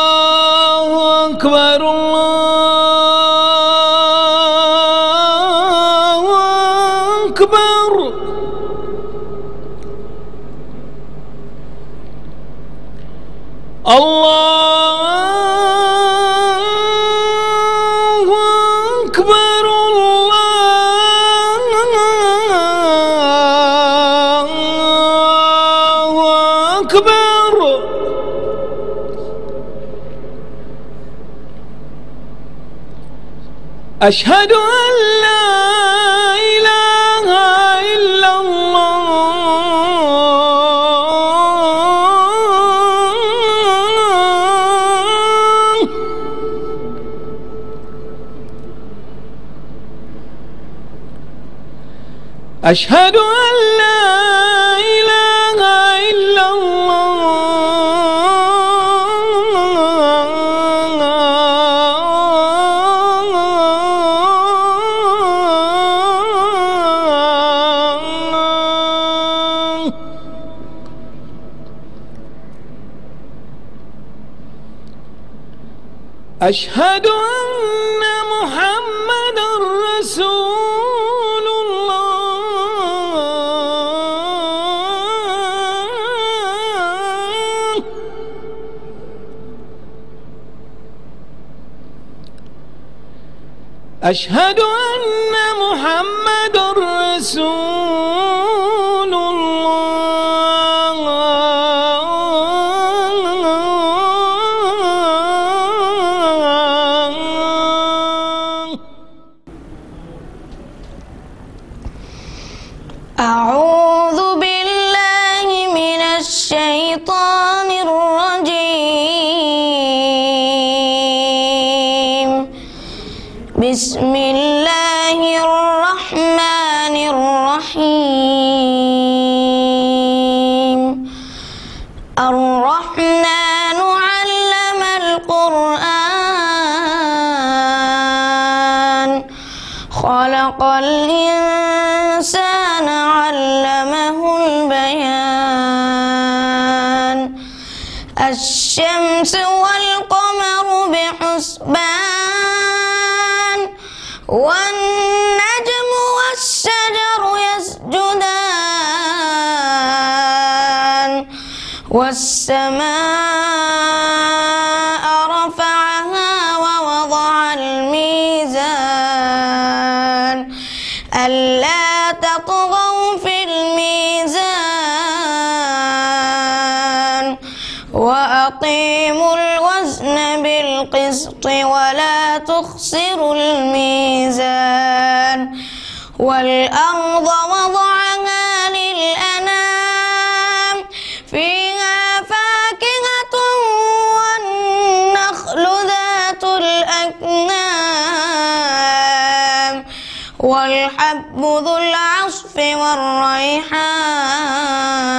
الله أكبر الله أكبر الله أكبر الله أكبر أشهد أن لا إله إلا الله أشهد أن لا إله إلا الله أشهد أن محمدًا رسول الله أشهد أن محمدًا رسول الله أعوذ بالله من الشيطان الرجيم بسم الله الرحمن الرحيم الرحمن علم القرآن خلق الإنسان علمه البيان الشمس والقمر بحسبان والنجم والشجر يسجدان والسماء رفعها ووضع الميزان ألا تطغوا في الميزان وأقيموا الوزن بالقسط ولا تخسروا الميزان والأرض وضعها للأنام فيها فاكهة والنخل ذات الأكمام والحب ذو العصف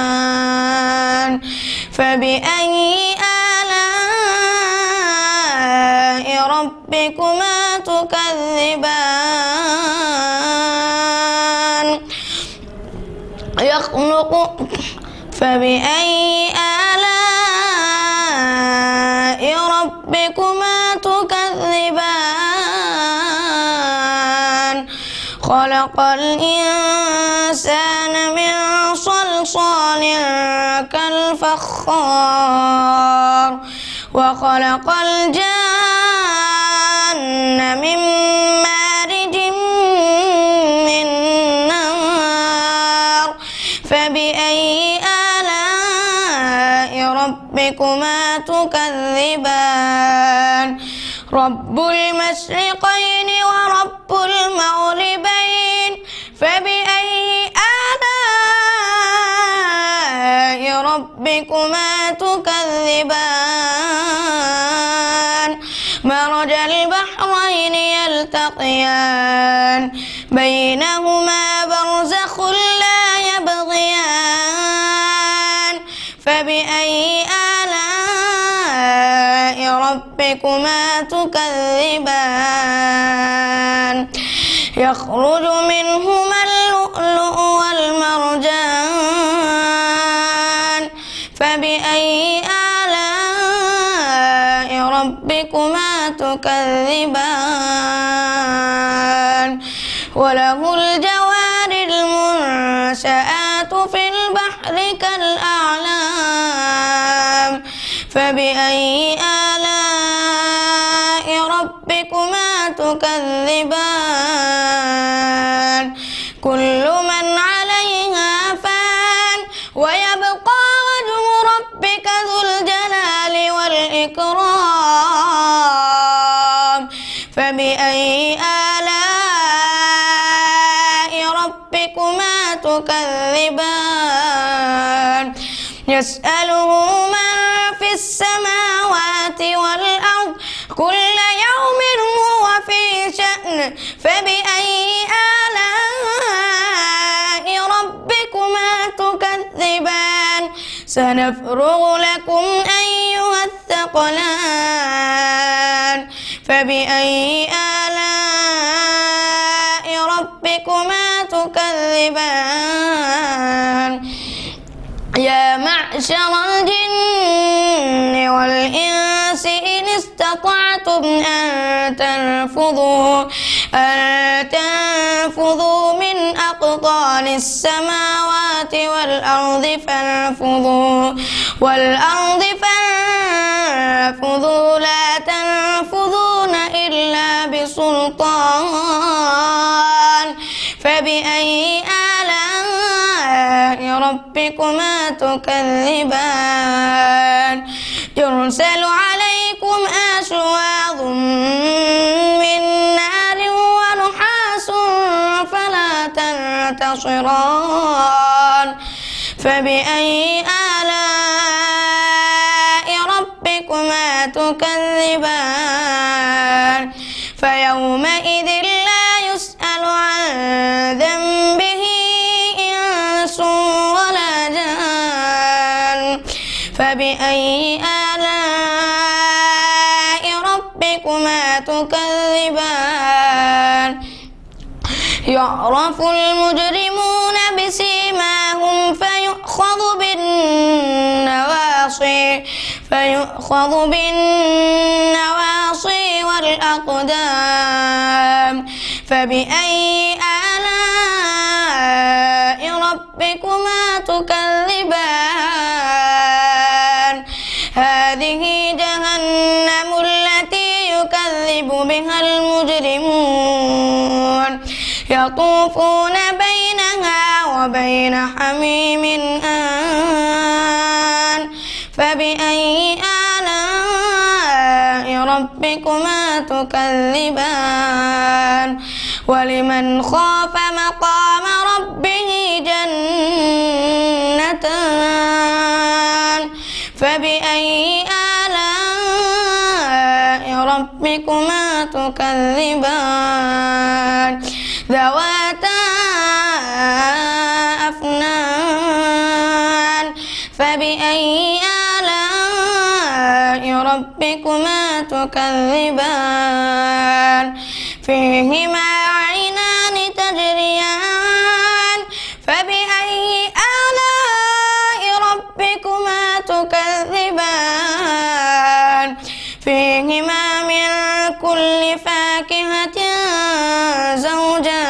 والريحان فبأي آلاء ربكما تكذبان فبأي آلاء ربكما تكذبان خلق الإنسان من صلصال كالفخار وخلق الجان من مارج من نار فبأي آلاء ربكما تكذبان رب المشرقين ورب المغربين فبأي آلاء ربكما تكذبان مرج البحرين يلتقيان بينهما برزخ لا يبغيان فبأي آلاء ربكما تكذبان يخرج منهما اللؤلؤ والمرجان ربكما تكذبان وله الجوار المنشآت في البحر كالأعلام فبأي آلاء ربكما تكذبان كل من عليها فان ويبقى وجه ربك ذو الجلال والإكرام فبأي آلاء ربكما تكذبان يسأله من في السماوات والأرض كل يوم هو في شأن فبأي آلاء ربكما تكذبان سنفرغ لكم أيها الثقلان فبأي آلاء ربكما تكذبان يا معشر الجن والإنس إن استطعتم أن تنفذوا من أقطار السماوات والأرض لا تنفذون إلا بسلطان فبأي آلاء ربكما تكذبان يرسل عليكم أشواظ من نار ونحاس فلا تنتصران فبأي آلاء ربكما تكذبان فيومئذ لا يسأل عن ذنبه إنس ولا جان فبأي آلاء ربكما تكذبان يعرف المجرمون بسيماهم فيؤخذ بالنواصي والأقدام فبأي آلاء ربكما تكذبان هذه جهنم التي يكذب بها المجرمون يطوفون بينها وبين حميم آن فبأي آلاء ربكما تكذبان ولمن خاف مقام ربه جنتان فبأي آلاء ربكما تكذبان ذواتا أفنان فبأي آلاء ربكما تكذبان فيهما عينان تجريان فبأي آلاء ربكما تكذبان فيهما من كل فاكهة زوجان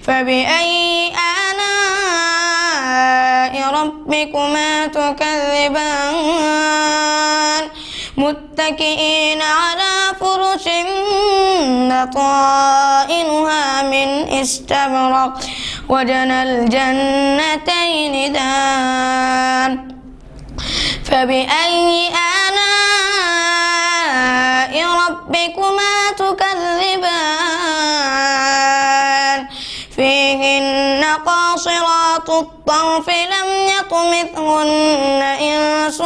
فبأي آلاء ربكما تكذبان متكئين على فرش بطائنها من استبرق وجنى الجنتين دان فبأي آلاء ربكما تكذبان فيهن قاصرات الطرف لم يطمثهن إنس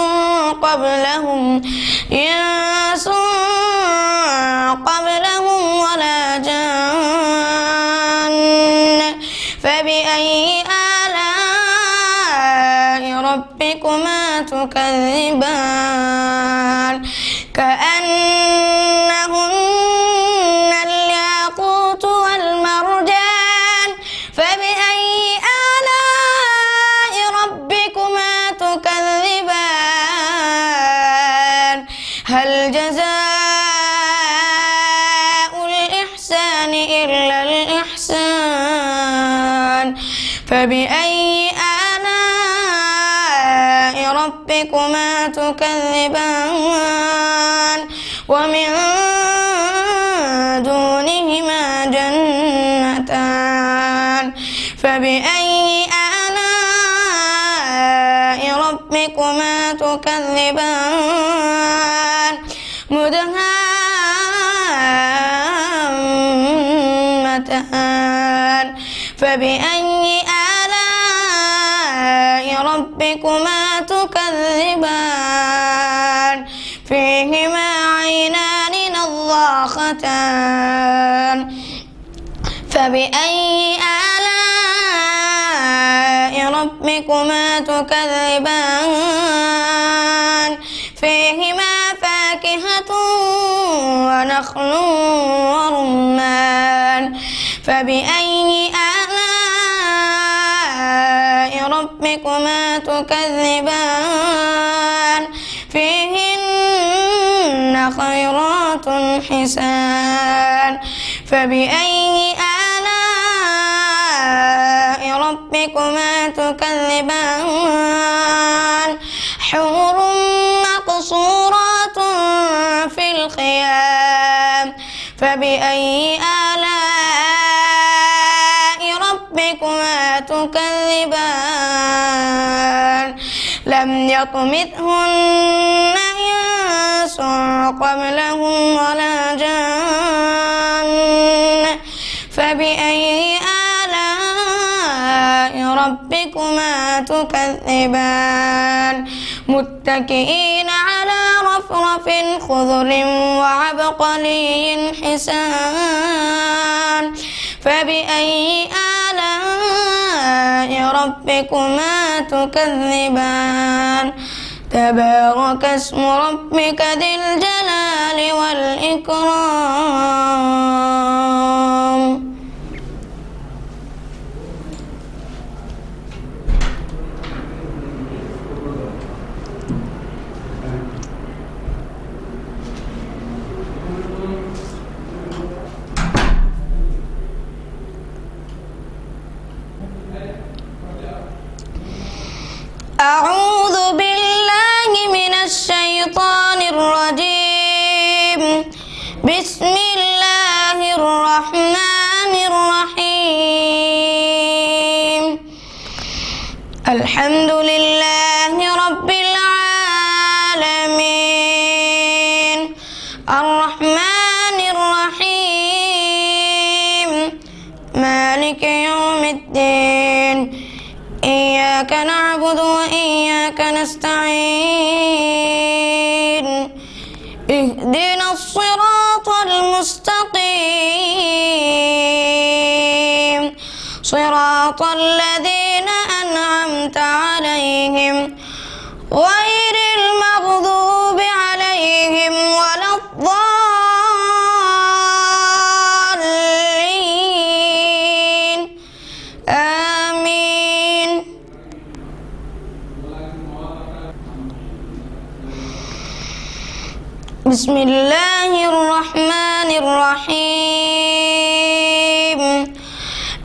قبلهم ولا جان فبأي آلاء ربكما تكذبان كأنهن الياقوت والمرجان فبأي آلاء ربكما تكذبان فبأي آلاء ربكما تكذبان ومن دونهما جنتان فبأي آلاء ربكما تكذبان مدهامتان فبأي آلاء ربكما تكذبان فيهما عينان نضاختان فبأي آلاء ربكما تكذبان فيهما فاكهة ونخل ورمان فبأي آلاء ربكما تكذبان فيهن خيرات حسان فبأي آلاء ربكما تكذبان حور مقصورات في الخيام فبأي آلاء ربكما تكذبان لم يطمثهن إنس قبلهم ولا جان فبأي آلاء ربكما تكذبان متكئين على رفرف خضر وعبقري حسان فبأي آلاء ربكما تكذبان تبارك اسم ربك ذي الجلال والإكرام. أعوذ بالله من الشيطان الرجيم. بسم الله الرحمن الرحيم. الحمد لله رب العالمين الرحمن الرحيم مالك يوم الدين إياك نعبد وإياك نستعين اهدنا الصراط المستقيم صراط الذين أنعمت عليهم غير المغضوب عليهم ولا الضالين آمين. بسم الله الرحمن الرحيم.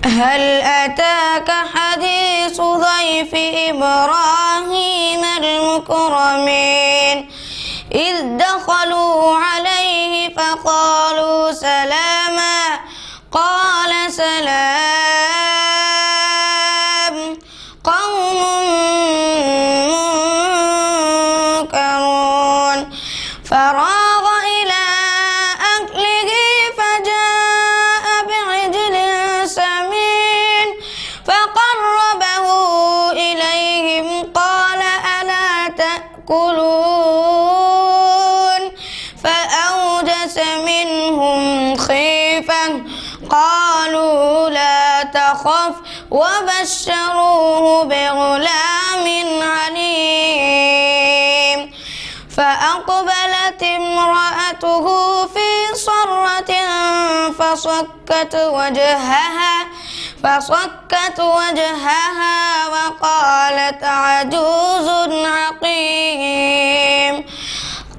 هل أتاك حديث ضيف إبراهيم المكرمين إذ دخلوا عليه فقالوا سلاما قال سلام قوم منكرون فراغ إلى أهله فجاء بعجل سمين فقربه إليهم قال ألا تأكلون فأوجس منهم خيفة قالوا لا تخف وبشروه بغلام عليم فأقبلت امرأته في صرة فصكت وجهها وقالت عجوز عقيم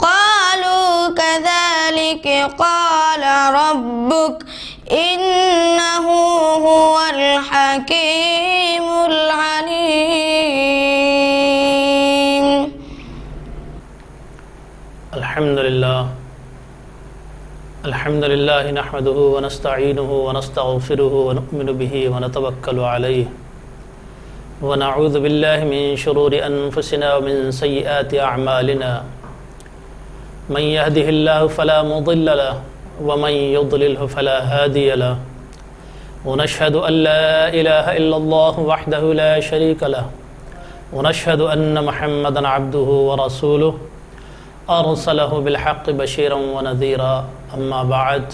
قالوا كذلك قال ربك إنه هو الحكيم الحكيم العليم. الحمد لله نحمده ونستعينه ونستغفره ونؤمن به ونتوكل عليه ونعوذ بالله من شرور أنفسنا ومن سيئات أعمالنا من يهده الله فلا مضل له ومن يضلله فلا هادي له ونشهد أن لا إله إلا الله وحده لا شريك له ونشهد أن محمدا عبده ورسوله أرسله بالحق بشيرا ونذيرا. أما بعد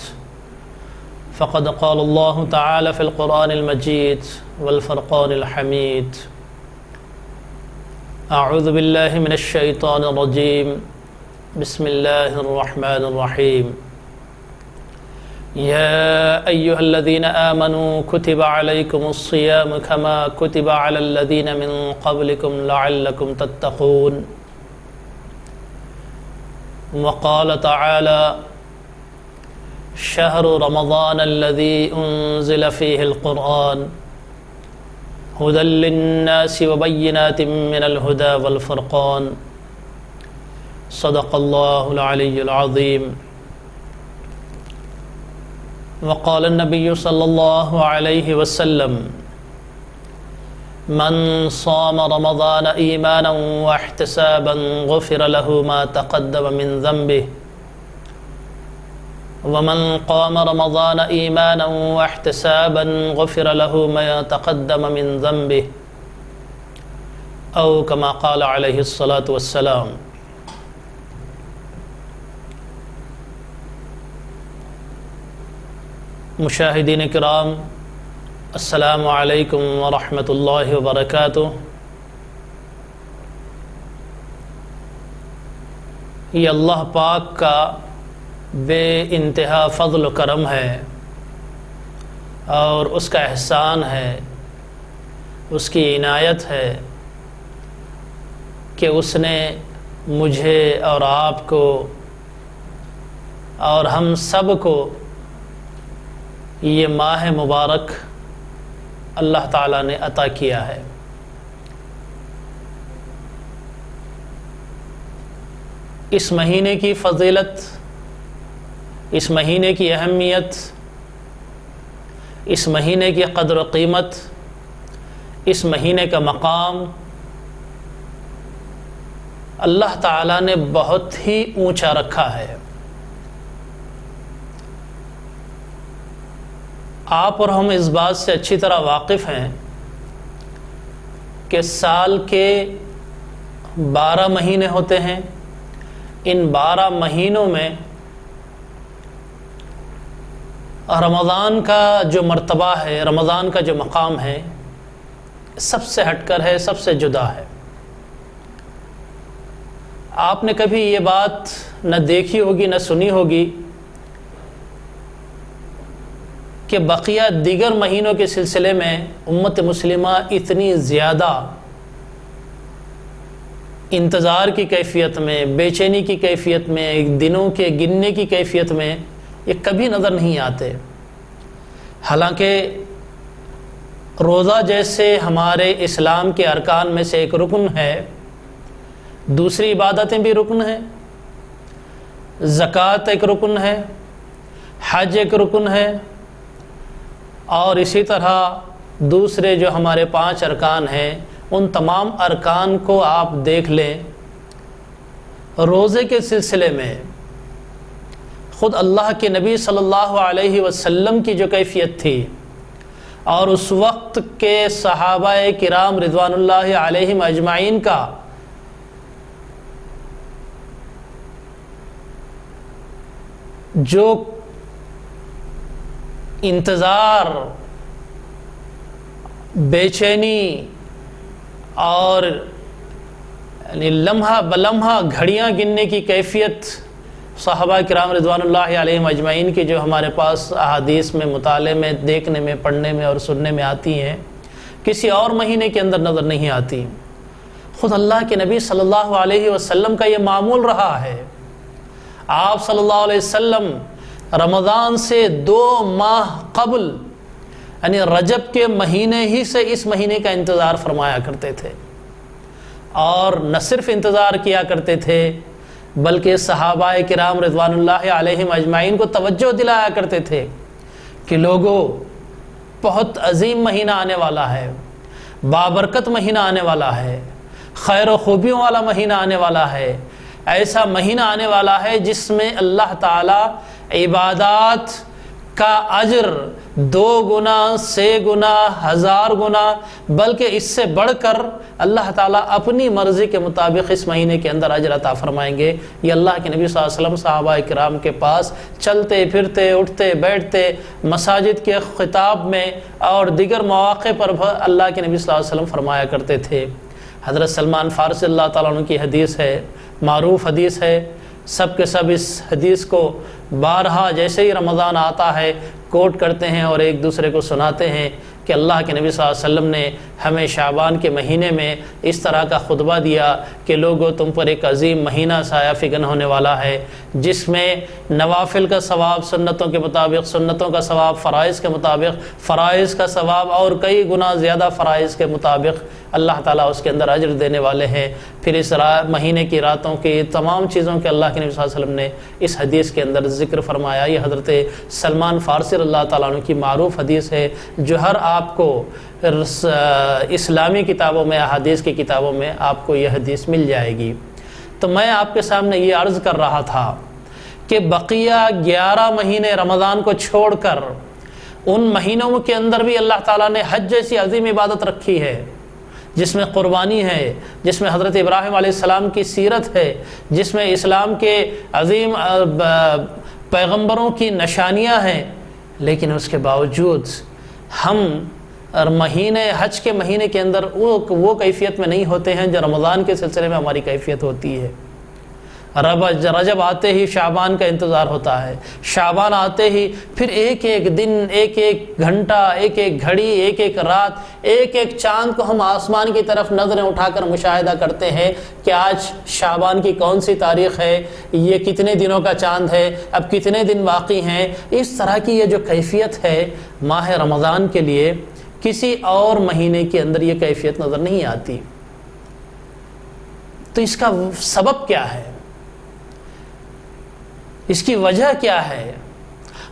فقد قال الله تعالى في القرآن المجيد والفرقان الحميد: أعوذ بالله من الشيطان الرجيم، بسم الله الرحمن الرحيم. يا أيها الذين آمنوا كتب عليكم الصيام كما كتب على الذين من قبلكم لعلكم تتقون. وقال تعالى: شهر رمضان الذي أنزل فيه القرآن هدى للناس وبينات من الهدى والفرقان. صدق الله العلي العظيم. وقال النبي صلى الله عليه وسلم: من صام رمضان إيمانا واحتسابا غفر له ما تقدم من ذنبه ومن قام رمضان إيمانا واحتسابا غفر له ما تقدم من ذنبه أو كما قال عليه الصلاة والسلام. مشاہدین کرام، السلام علیکم ورحمۃ اللہ وبرکاتہ. یہ اللہ پاک کا بے انتہا فضل و کرم ہے اور اس کا احسان ہے، اس کی عنایت ہے کہ اس نے مجھے اور آپ کو اور ہم سب کو یہ ماہ مبارک اللہ تعالیٰ نے عطا کیا ہے. اس مہینے کی فضیلت، اس مہینے کی اہمیت، اس مہینے کی قدر و قیمت، اس مہینے کا مقام اللہ تعالیٰ نے بہت ہی اونچا رکھا ہے. آپ اور ہم اس بات سے اچھی طرح واقف ہیں کہ سال کے 12 مہینے ہوتے ہیں. ان 12 مہینوں میں رمضان کا جو مرتبہ ہے، رمضان کا جو مقام ہے، سب سے ہٹ کر ہے، سب سے جدا ہے. آپ نے کبھی یہ بات نہ دیکھی ہوگی نہ سنی ہوگی کہ بقیہ دیگر مہینوں کے سلسلے میں امت مسلمہ اتنی زیادہ انتظار کی کیفیت میں، بے چینی کی کیفیت میں، دنوں کے گننے کی کیفیت میں یہ کبھی نظر نہیں آتے. حالانکہ روزہ جیسے ہمارے اسلام کے ارکان میں سے ایک رکن ہے، دوسری عبادتیں بھی رکن ہیں، زکوٰۃ ایک رکن ہے، حج ایک رکن ہے، اور اسی طرح دوسرے جو ہمارے 5 ارکان ہیں، ان تمام ارکان کو آپ دیکھ لیں. روزے کے سلسلے میں خود اللہ کے نبی صلی اللہ علیہ وسلم کی جو کیفیت تھی اور اس وقت کے صحابہ کرام رضوان اللہ علیہم اجمعین کا جو انتظار، بے چینی اور لمحہ بلمحہ گھڑیاں گننے کی کیفیت صحابہ کرام رضوان اللہ علیہم اجمعین کی جو ہمارے پاس احادیث میں، مطالعے میں، دیکھنے میں، پڑھنے میں اور سننے میں آتی ہیں، کسی اور مہینے کے اندر نظر نہیں آتی. خود اللہ کے نبی صلی اللہ علیہ وسلم کا یہ معمول رہا ہے. آپ صلی اللہ علیہ وسلم رمضان سے 2 ماہ قبل یعنی رجب کے مہینے ہی سے اس مہینے کا انتظار فرمایا کرتے تھے، اور نہ صرف انتظار کیا کرتے تھے بلکہ صحابہ کرام رضوان اللہ علیہم اجمعین کو توجہ دلایا کرتے تھے کہ لوگوں، بہت عظیم مہینہ آنے والا ہے، بابرکت مہینہ آنے والا ہے، خیر و خوبیوں والا مہینہ آنے والا ہے، ایسا مہینہ آنے والا ہے جس میں اللہ تعالی عبادات کا اجر 2 گنا 6 گنا 1000 گنا بلکہ اس سے بڑھ کر اللہ تعالیٰ اپنی مرضی کے مطابق اس مہینے کے اندر اجر عطا فرمائیں گے۔ یہ اللہ کے نبی صلی اللہ علیہ وسلم صحابہ کرام کے پاس چلتے پھرتے اٹھتے بیٹھتے مساجد کے خطاب میں اور دیگر مواقع پر اللہ کے نبی صلی اللہ علیہ وسلم فرمایا کرتے تھے۔ حضرت سلمان فارسی اللہ تعالیٰ عنہ کی حدیث ہے، معروف حدیث ہے، سب کے سب اس حدیث کو بارہا جیسے ہی رمضان آتا ہے کوٹ کرتے ہیں اور ایک دوسرے کو سناتے ہیں کہ اللہ کے نبی صلی اللہ علیہ وسلم نے ہمیں شعبان کے مہینے میں اس طرح کا خطبہ دیا کہ لوگوں، تم پر ایک عظیم مہینہ سایہ فگن ہونے والا ہے جس میں نوافل کا ثواب سنتوں کے مطابق، سنتوں کا ثواب فرائض کے مطابق، فرائض کا ثواب اور کئی گنا زیادہ فرائض کے مطابق اللہ تعالیٰ اس کے اندر اجر دینے والے ہیں۔ پھر اس مہینے کی راتوں کی تمام چیزوں کے اللہ کے نبی صلی اللہ علیہ وسلم نے اس حدیث کے اندر ذکر فرمایا۔ یہ حضرت سلمان فارسی اللہ تعالیٰ عنہ کی معروف حدیث ہے جو ہر آپ کو اسلامی کتابوں میں، احادیث کی کتابوں میں آپ کو یہ حدیث مل جائے گی۔ تو میں آپ کے سامنے یہ عرض کر رہا تھا کہ بقیہ 11 مہینے رمضان کو چھوڑ کر ان مہینوں کے اندر بھی اللہ تعالیٰ نے حج جیسی عظیم عبادت رکھی ہے، جس میں قربانی ہے، جس میں حضرت ابراہیم علیہ السلام کی سیرت ہے، جس میں اسلام کے عظیم پیغمبروں کی نشانیاں ہیں، لیکن اس کے باوجود ہم مہینے حج کے مہینے کے اندر وہ کیفیت میں نہیں ہوتے ہیں جو رمضان کے سلسلے میں ہماری کیفیت ہوتی ہے۔ رجب آتے ہی شعبان کا انتظار ہوتا ہے، شعبان آتے ہی پھر ایک ایک دن، ایک ایک گھنٹہ، ایک ایک گھڑی، ایک ایک رات، ایک ایک چاند کو ہم آسمان کی طرف نظریں اٹھا کر مشاہدہ کرتے ہیں کہ آج شعبان کی کون سی تاریخ ہے، یہ کتنے دنوں کا چاند ہے، اب کتنے دن باقی ہیں۔ اس طرح کی یہ جو کیفیت ہے ماہ رمضان کے لیے کسی اور مہینے کے اندر یہ کیفیت نظر نہیں آتی۔ تو اس کا سبب کیا ہے؟ اس کی وجہ کیا ہے؟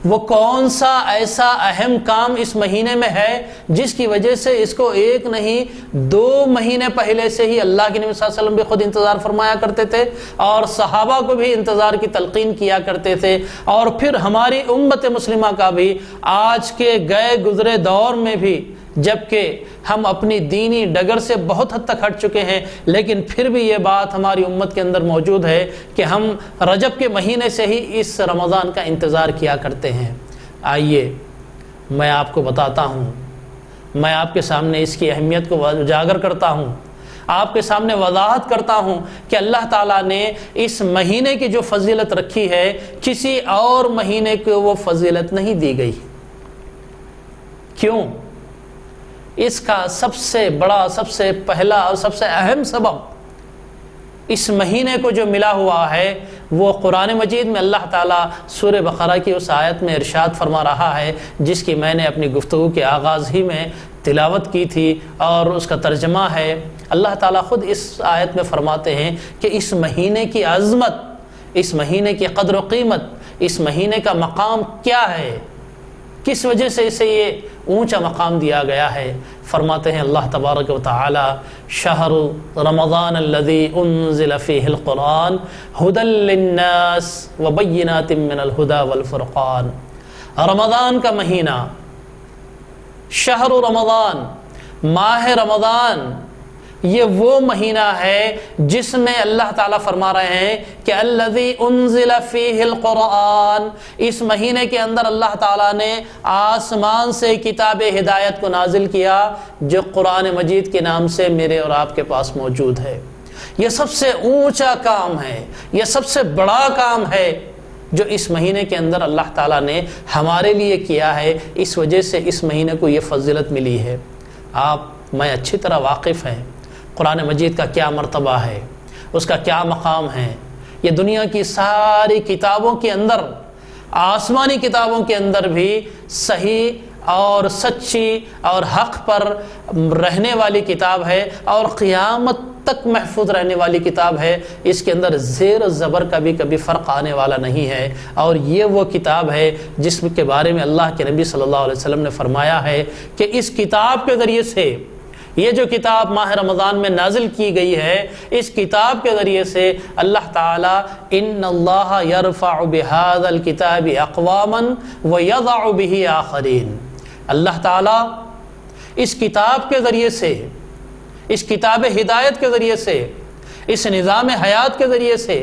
وہ کون سا ایسا اہم کام اس مہینے میں ہے جس کی وجہ سے اس کو ایک نہیں 2 مہینے پہلے سے ہی اللہ کے نبی صلی اللہ علیہ وسلم بھی خود انتظار فرمایا کرتے تھے اور صحابہ کو بھی انتظار کی تلقین کیا کرتے تھے، اور پھر ہماری امت مسلمہ کا بھی آج کے گئے گزرے دور میں بھی، جبکہ ہم اپنی دینی ڈگر سے بہت حد تک ہٹ چکے ہیں، لیکن پھر بھی یہ بات ہماری امت کے اندر موجود ہے کہ ہم رجب کے مہینے سے ہی اس رمضان کا انتظار کیا کرتے ہیں۔ آئیے میں آپ کو بتاتا ہوں، میں آپ کے سامنے اس کی اہمیت کو اجاگر کرتا ہوں، آپ کے سامنے وضاحت کرتا ہوں کہ اللہ تعالیٰ نے اس مہینے کی جو فضیلت رکھی ہے کسی اور مہینے کو وہ فضیلت نہیں دی گئی۔ کیوں؟ اس کا سب سے بڑا، سب سے پہلا اور سب سے اہم سبب اس مہینے کو جو ملا ہوا ہے وہ قرآن مجید میں اللہ تعالیٰ سورہ بقرہ کی اس آیت میں ارشاد فرما رہا ہے جس کی میں نے اپنی گفتگو کے آغاز ہی میں تلاوت کی تھی، اور اس کا ترجمہ ہے۔ اللہ تعالیٰ خود اس آیت میں فرماتے ہیں کہ اس مہینے کی عظمت، اس مہینے کی قدر و قیمت، اس مہینے کا مقام کیا ہے، کس وجہ سے اسے یہ اونچا مقام دیا گیا ہے۔ فرماتے ہیں اللہ تبارک و تعالی: شہر رمضان الذی انزل فیہ القرآن ھدی للناس وبینات من الھدی والفرقان۔ رمضان کا مہینہ، شہر رمضان، ماہ رمضان، یہ وہ مہینہ ہے جس میں اللہ تعالیٰ فرما رہے ہیں کہ الذی انزل فیہ القرآن، اس مہینے کے اندر اللہ تعالیٰ نے آسمان سے کتاب ہدایت کو نازل کیا جو قرآن مجید کے نام سے میرے اور آپ کے پاس موجود ہے۔ یہ سب سے اونچا کام ہے، یہ سب سے بڑا کام ہے جو اس مہینے کے اندر اللہ تعالیٰ نے ہمارے لیے کیا ہے، اس وجہ سے اس مہینے کو یہ فضیلت ملی ہے۔ آپ میں اچھی طرح واقف ہیں قرآن مجید کا کیا مرتبہ ہے، اس کا کیا مقام ہے۔ یہ دنیا کی ساری کتابوں کے اندر، آسمانی کتابوں کے اندر بھی صحیح اور سچی اور حق پر رہنے والی کتاب ہے اور قیامت تک محفوظ رہنے والی کتاب ہے. اس کے اندر زیر و زبر کا بھی کبھی فرق آنے والا نہیں ہے. اور یہ وہ کتاب ہے جس کے بارے میں اللہ کے نبی صلی اللہ علیہ وسلم نے فرمایا ہے کہ اس کتاب کے ذریعے سے، یہ جو کتاب ماہ رمضان میں نازل کی گئی ہے، اس کتاب کے ذریعے سے اللہ تعالیٰ ان اللہ یرفع بہذا الکتاب اقواما ویضع بہ آخرین، اللہ تعالیٰ اس کتاب کے ذریعے سے، اس کتاب ہدایت کے ذریعے سے، اس نظام حیات کے ذریعے سے،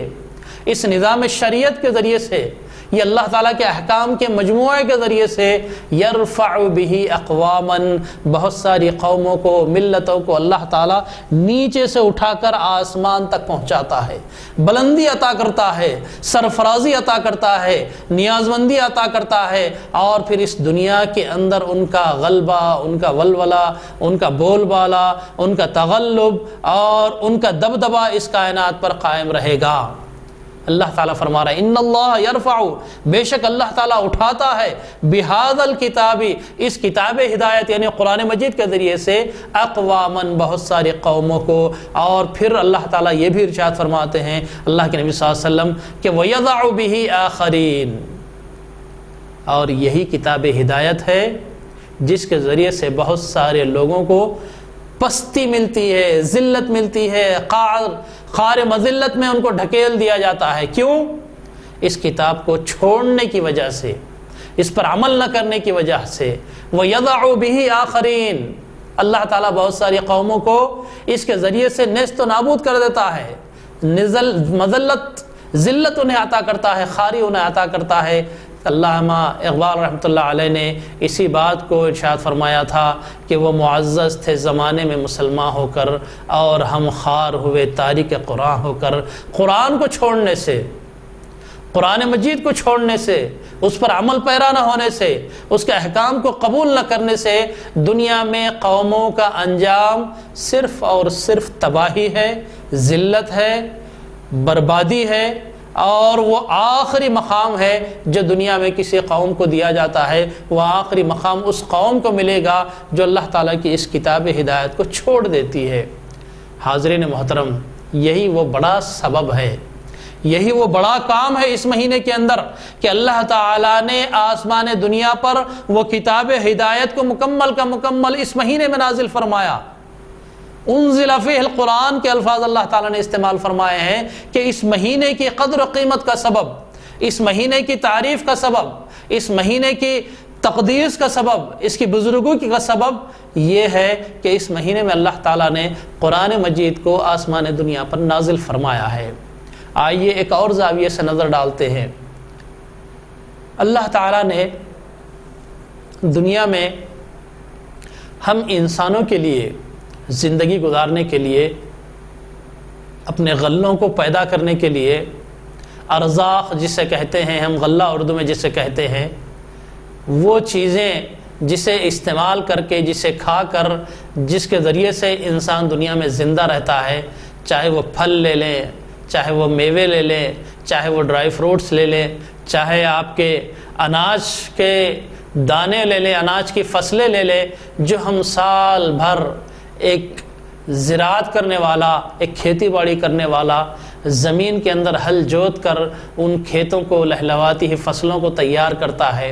اس نظام شریعت کے ذریعے سے، یہ اللہ تعالیٰ کے احکام کے مجموعے کے ذریعے سے یرفع بہ اقواما، بہت ساری قوموں کو، ملتوں کو اللہ تعالیٰ نیچے سے اٹھا کر آسمان تک پہنچاتا ہے، بلندی عطا کرتا ہے، سرفرازی عطا کرتا ہے، نیازمندی عطا کرتا ہے، اور پھر اس دنیا کے اندر ان کا غلبہ، ان کا ولولہ، ان کا بول بالا، ان کا تغلب اور ان کا دبدبہ اس کائنات پر قائم رہے گا. اللہ تعالیٰ فرما رہا ہے ان اللہ یرفع، بے شک اللہ تعالیٰ اٹھاتا ہے بہذا الکتاب، اس کتاب ہدایت یعنی قرآن مجید کے ذریعے سے، اقواما، بہت ساری قوموں کو. اور پھر اللہ تعالیٰ یہ بھی ارشاد فرماتے ہیں اللہ کے نبی صلی اللہ علیہ وسلم کہ وَيَضَعُ بِهِ آخَرِينَ، اور یہی کتاب ہدایت ہے جس کے ذریعے سے بہت سارے لوگوں کو پستی ملتی ہے، ذلت ملتی ہے، خار مذلت میں ان کو ڈھکیل دیا جاتا ہے. کیوں؟ اس کتاب کو چھوڑنے کی وجہ سے، اس پر عمل نہ کرنے کی وجہ سے. وَيَضَعُ بِهِ آخَرِينَ، اللہ تعالیٰ بہت ساری قوموں کو اس کے ذریعے سے نیست و نابود کر دیتا ہے، مذلت، ذلت انہیں عطا کرتا ہے، خاری انہیں عطا کرتا ہے. علامہ اقبال رحمۃ اللہ علیہ نے اسی بات کو ارشاد فرمایا تھا کہ وہ معزز تھے زمانے میں مسلمان ہو کر، اور ہم خوار ہوئے تارک قرآن ہو کر. قرآن کو چھوڑنے سے، قرآن مجید کو چھوڑنے سے، اس پر عمل پیرا نہ ہونے سے، اس کے احکام کو قبول نہ کرنے سے دنیا میں قوموں کا انجام صرف اور صرف تباہی ہے، ذلت ہے، بربادی ہے. اور وہ آخری مقام ہے جو دنیا میں کسی قوم کو دیا جاتا ہے، وہ آخری مقام اس قوم کو ملے گا جو اللہ تعالیٰ کی اس کتاب ہدایت کو چھوڑ دیتی ہے. حاضرین محترم، یہی وہ بڑا سبب ہے، یہی وہ بڑا کام ہے اس مہینے کے اندر کہ اللہ تعالیٰ نے آسمان دنیا پر وہ کتاب ہدایت کو مکمل کا مکمل اس مہینے میں نازل فرمایا. انزل فیہ القرآن کے الفاظ اللہ تعالیٰ نے استعمال فرمائے ہیں کہ اس مہینے کی قدر و قیمت کا سبب، اس مہینے کی تعریف کا سبب، اس مہینے کی تقدیس کا سبب، اس کی بزرگی کا سبب یہ ہے کہ اس مہینے میں اللہ تعالیٰ نے قرآن مجید کو آسمان دنیا پر نازل فرمایا ہے. آئیے ایک اور زاویے سے نظر ڈالتے ہیں. اللہ تعالیٰ نے دنیا میں ہم انسانوں کے لیے زندگی گزارنے کے لیے، اپنے غلوں کو پیدا کرنے کے لیے، ارزاق جسے کہتے ہیں ہم، غلہ اردو میں جسے کہتے ہیں، وہ چیزیں جسے استعمال کر کے، جسے کھا کر، جس کے ذریعے سے انسان دنیا میں زندہ رہتا ہے، چاہے وہ پھل لے لیں، چاہے وہ میوے لے لیں، چاہے وہ ڈرائی فروٹس لے لیں، چاہے آپ کے اناج کے دانے لے لیں، اناج کی فصلیں لے لیں، جو ہم سال بھر ایک زراعت کرنے والا، ایک کھیتی باڑی کرنے والا زمین کے اندر ہل جوت کر ان کھیتوں کو، لہلواتی ہوئی فصلوں کو تیار کرتا ہے.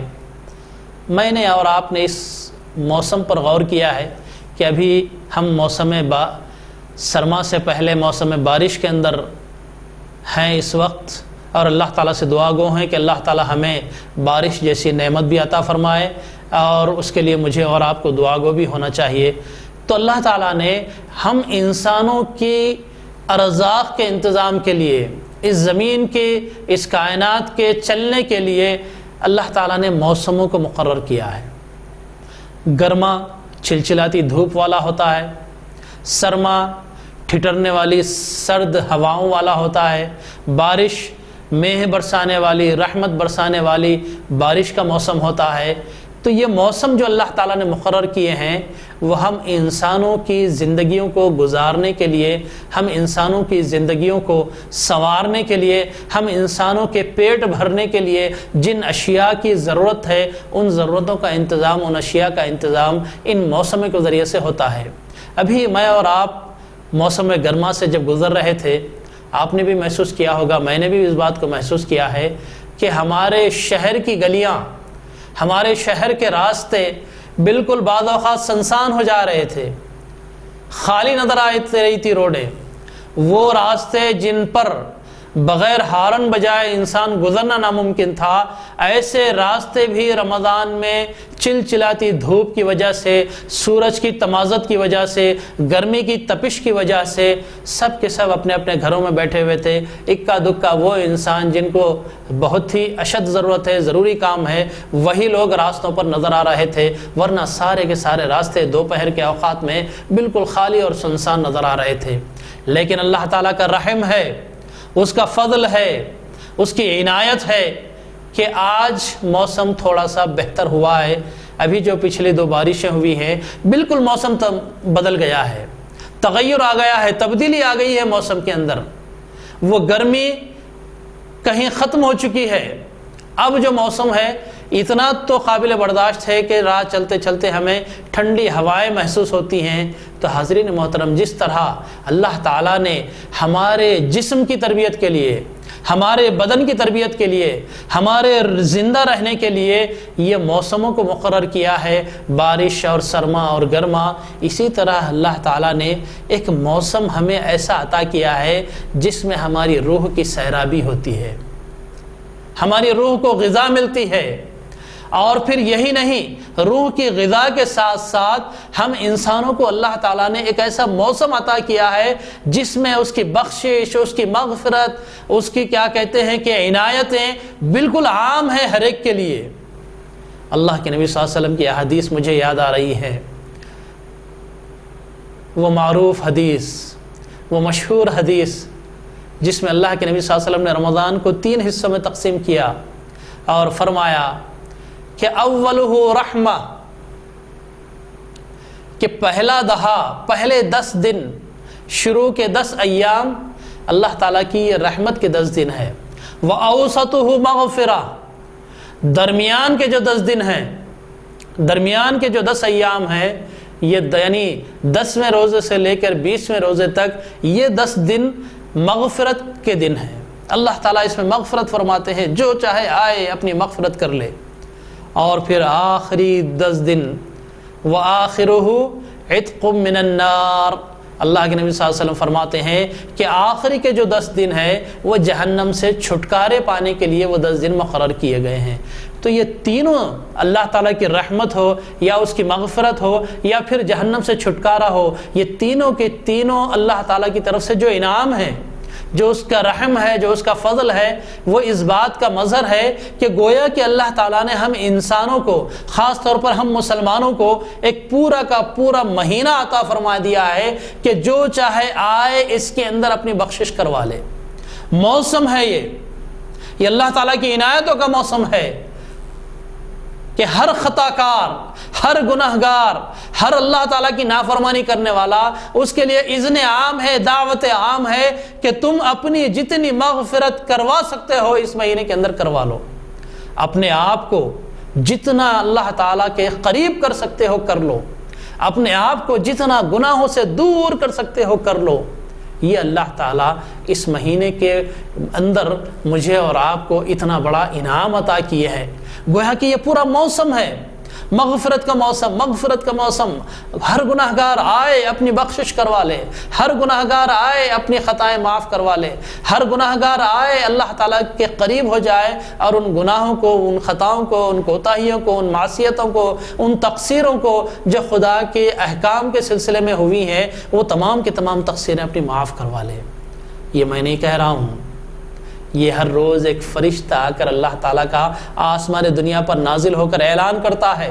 میں نے اور آپ نے اس موسم پر غور کیا ہے کہ ابھی ہم موسم سرما سے پہلے موسم بارش کے اندر ہیں اس وقت، اور اللہ تعالیٰ سے دعا گو ہیں کہ اللہ تعالیٰ ہمیں بارش جیسی نعمت بھی عطا فرمائے، اور اس کے لیے مجھے اور آپ کو دعا گو بھی ہونا چاہیے. تو اللہ تعالیٰ نے ہم انسانوں کی ارزاق کے انتظام کے لیے، اس زمین کے، اس کائنات کے چلنے کے لیے اللہ تعالیٰ نے موسموں کو مقرر کیا ہے. گرما چلچلاتی دھوپ والا ہوتا ہے، سرما ٹھٹرنے والی سرد ہواؤں والا ہوتا ہے، بارش میہ برسانے والی، رحمت برسانے والی بارش کا موسم ہوتا ہے. تو یہ موسم جو اللہ تعالیٰ نے مقرر کیے ہیں وہ ہم انسانوں کی زندگیوں کو گزارنے کے لیے، ہم انسانوں کی زندگیوں کو سنوارنے کے لیے، ہم انسانوں کے پیٹ بھرنے کے لیے جن اشیاء کی ضرورت ہے ان ضرورتوں کا انتظام، ان اشیاء کا انتظام ان موسموں کے ذریعے سے ہوتا ہے۔ ابھی میں اور آپ موسم گرما سے جب گزر رہے تھے، آپ نے بھی محسوس کیا ہوگا، میں نے بھی اس بات کو محسوس کیا ہے کہ ہمارے شہر کی گلیاں، ہمارے شہر کے راستے بالکل بعض اوقات سنسان ہو جا رہے تھے، خالی نظر آ رہی تھی روڈیں۔ وہ راستے جن پر بغیر ہارن بجائے انسان گزرنا ناممکن تھا، ایسے راستے بھی رمضان میں چلچلاتی دھوپ کی وجہ سے، سورج کی تمازت کی وجہ سے، گرمی کی تپش کی وجہ سے سب کے سب اپنے اپنے گھروں میں بیٹھے ہوئے تھے۔ اکا دکا وہ انسان جن کو بہت ہی اشد ضرورت ہے، ضروری کام ہے، وہی لوگ راستوں پر نظر آ رہے تھے، ورنہ سارے کے سارے راستے دوپہر کے اوقات میں بالکل خالی اور سنسان نظر آ رہے تھے۔ لیکن اللہ تعالیٰ کا رحم ہے، اس کا فضل ہے، اس کی عنایت ہے کہ آج موسم تھوڑا سا بہتر ہوا ہے۔ ابھی جو پچھلی 2 بارشیں ہوئی ہیں بالکل موسم بدل گیا ہے، تغیر آ گیا ہے، تبدیلی آ گئی ہے موسم کے اندر۔ وہ گرمی کہیں ختم ہو چکی ہے، اب جو موسم ہے اتنا تو قابل برداشت ہے کہ راہ چلتے چلتے ہمیں ٹھنڈی ہوائیں محسوس ہوتی ہیں۔ تو حاضرین محترم، جس طرح اللہ تعالیٰ نے ہمارے جسم کی تربیت کے لیے، ہمارے بدن کی تربیت کے لیے، ہمارے زندہ رہنے کے لیے یہ موسموں کو مقرر کیا ہے، بارش اور سرما اور گرما، اسی طرح اللہ تعالیٰ نے ایک موسم ہمیں ایسا عطا کیا ہے جس میں ہماری روح کی سیرابی ہوتی ہے، ہماری روح کو غذا ملتی ہے۔ اور پھر یہی نہیں، روح کی غذا کے ساتھ ساتھ ہم انسانوں کو اللہ تعالیٰ نے ایک ایسا موسم عطا کیا ہے جس میں اس کی بخشش، اس کی مغفرت، اس کی کیا کہتے ہیں کہ عنایتیں بالکل عام ہیں ہر ایک کے لیے۔ اللہ کے نبی صلی اللہ علیہ وسلم کی حدیث مجھے یاد آ رہی ہے، وہ معروف حدیث، وہ مشہور حدیث جس میں اللہ کے نبی صلی اللہ علیہ وسلم نے رمضان کو 3 حصوں میں تقسیم کیا اور فرمایا کہ اولہ رحمہ، کہ پہلا دہا، پہلے 10 دن، شروع کے 10 ایام اللہ تعالیٰ کی یہ رحمت کے 10 دن ہے۔ وَأَوْسَطُهُ مَغْفِرَةٌ، درمیان کے جو 10 دن ہیں، درمیان کے جو 10 ایام ہیں، یہ یعنی 10ویں روزے سے لے کر 20ویں روزے تک یہ 10 دن مغفرت کے دن ہیں۔ اللہ تعالیٰ اس میں مغفرت فرماتے ہیں، جو چاہے آئے اپنی مغفرت کر لے۔ اور پھر آخری 10 دن، وَآخِرُهُ عِتْقٌ مِّنَ النَّارِ، اللہ کے نبی صلی اللہ علیہ وسلم فرماتے ہیں کہ آخری کے جو 10 دن ہے وہ جہنم سے چھٹکارے پانے کے لیے وہ 10 دن مقرر کیے گئے ہیں۔ تو یہ تینوں اللہ تعالیٰ کی رحمت ہو یا اس کی مغفرت ہو یا پھر جہنم سے چھٹکارا ہو، یہ تینوں کے تینوں اللہ تعالیٰ کی طرف سے جو انعام ہے، جو اس کا رحم ہے، جو اس کا فضل ہے، وہ اس بات کا مظہر ہے کہ گویا کہ اللہ تعالیٰ نے ہم انسانوں کو، خاص طور پر ہم مسلمانوں کو، ایک پورا کا پورا مہینہ عطا فرما دیا ہے کہ جو چاہے آئے اس کے اندر اپنی بخشش کروا لے۔ موسم ہے یہ اللہ تعالیٰ کی عنایتوں کا موسم ہے کہ ہر خطا کار، ہر گناہگار، ہر اللہ تعالیٰ کی نافرمانی کرنے والا، اس کے لیے اذن عام ہے، دعوت عام ہے کہ تم اپنی جتنی مغفرت کروا سکتے ہو اس مہینے کے اندر کروا لو، اپنے آپ کو جتنا اللہ تعالیٰ کے قریب کر سکتے ہو کر لو، اپنے آپ کو جتنا گناہوں سے دور کر سکتے ہو کر لو۔ یہ اللہ تعالیٰ اس مہینے کے اندر مجھے اور آپ کو اتنا بڑا انعام عطا کیے ہیں۔ گویا کہ یہ پورا موسم ہے، مغفرت کا موسم، مغفرت کا موسم۔ ہر گناہگار آئے اپنی بخشش کروا لے، ہر گناہگار آئے اپنی خطائیں معاف کروا لے، ہر گناہگار آئے اللہ تعالیٰ کے قریب ہو جائے اور ان گناہوں کو، ان خطاؤں کو، ان کوتاہیوں کو، ان معصیتوں کو، ان تقصیروں کو جو خدا کے احکام کے سلسلے میں ہوئی ہیں، وہ تمام کے تمام تقصیریں اپنی معاف کروا لے۔ یہ میں نہیں کہہ رہا ہوں، یہ ہر روز ایک فرشتہ آ کر اللہ تعالیٰ کا آسمان دنیا پر نازل ہو کر اعلان کرتا ہے۔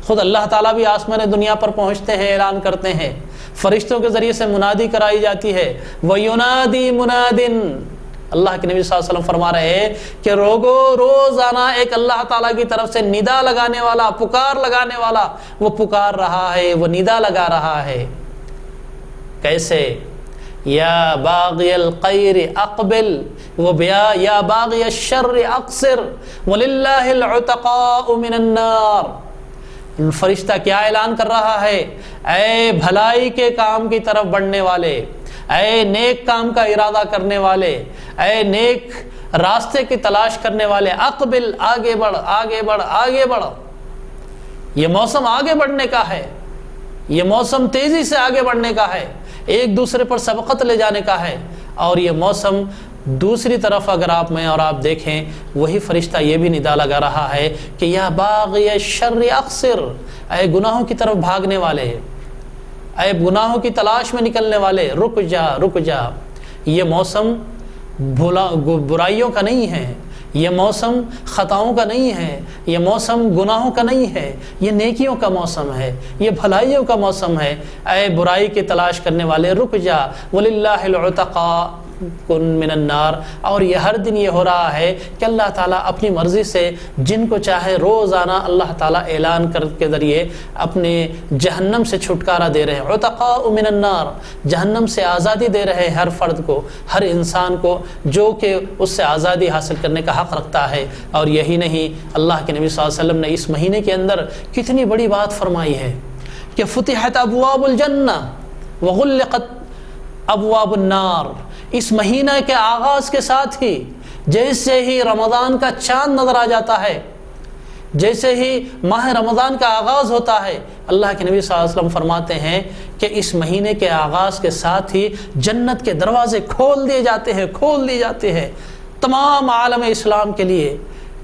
خود اللہ تعالیٰ بھی آسمان دنیا پر پہنچتے ہیں، اعلان کرتے ہیں، فرشتوں کے ذریعے سے منادی کرائی جاتی ہے۔ وَيُنَادِي مُنَادٍ، اللہ کے نبی صلی اللہ علیہ وسلم فرما رہے ہیں کہ روزانہ ایک اللہ تعالیٰ کی طرف سے ندا لگانے والا، پکار لگانے والا، وہ پکار رہا ہے، وہ ندا لگا رہا ہے۔ کیسے؟ یا باغی الخیر اقبل یا باغی الشر اقصر وللہ العتقاء من النار۔ فرشتہ کیا اعلان کر رہا ہے؟ اے بھلائی کے کام کی طرف بڑھنے والے، اے نیک کام کا ارادہ کرنے والے، اے نیک راستے کی تلاش کرنے والے، اقبل، آگے بڑھ، آگے بڑھ، آگے بڑھ۔ یہ موسم آگے بڑھنے کا ہے، یہ موسم تیزی سے آگے بڑھنے کا ہے، ایک دوسرے پر سبقت لے جانے کا ہے۔ اور یہ موسم دوسری طرف اگر میں اور آپ دیکھیں، وہی فرشتہ یہ بھی ندا لگا رہا ہے کہ یا باغی الشر اقصر، اے گناہوں کی طرف بھاگنے والے، اے گناہوں کی تلاش میں نکلنے والے، رک جا، رک جا۔ یہ موسم برائیوں کا نہیں ہے، یہ موسم خطاؤں کا نہیں ہے، یہ موسم گناہوں کا نہیں ہے، یہ نیکیوں کا موسم ہے، یہ بھلائیوں کا موسم ہے۔ اے برائی کی تلاش کرنے والے، رک جا۔ وَلِلَّهِ الْعُتَقَاءُ من النار۔ اور یہ ہر دن یہ ہو رہا ہے کہ اللہ تعالیٰ اپنی مرضی سے جن کو چاہے روزانہ اللہ تعالیٰ اعلان کر کے ذریعے اپنے جہنم سے چھٹکارا دے رہے ہیں۔ عتقاء من النار، جہنم سے آزادی دے رہے ہیں ہر فرد کو، ہر انسان کو جو کہ اس سے آزادی حاصل کرنے کا حق رکھتا ہے۔ اور یہی نہیں، اللہ کے نبی صلی اللہ علیہ وسلم نے اس مہینے کے اندر کتنی بڑی بات فرمائی ہے کہ فتحت ابواب الجنہ وغلقت ابواب النار۔ اس مہینہ کے آغاز کے ساتھ ہی، جیسے ہی رمضان کا چاند نظر آ جاتا ہے، جیسے ہی ماہ رمضان کا آغاز ہوتا ہے، اللہ کے نبی صلی اللہ علیہ وسلم فرماتے ہیں کہ اس مہینے کے آغاز کے ساتھ ہی جنت کے دروازے کھول دیے جاتے ہیں، کھول دیے جاتے ہیں تمام عالم اسلام کے لیے،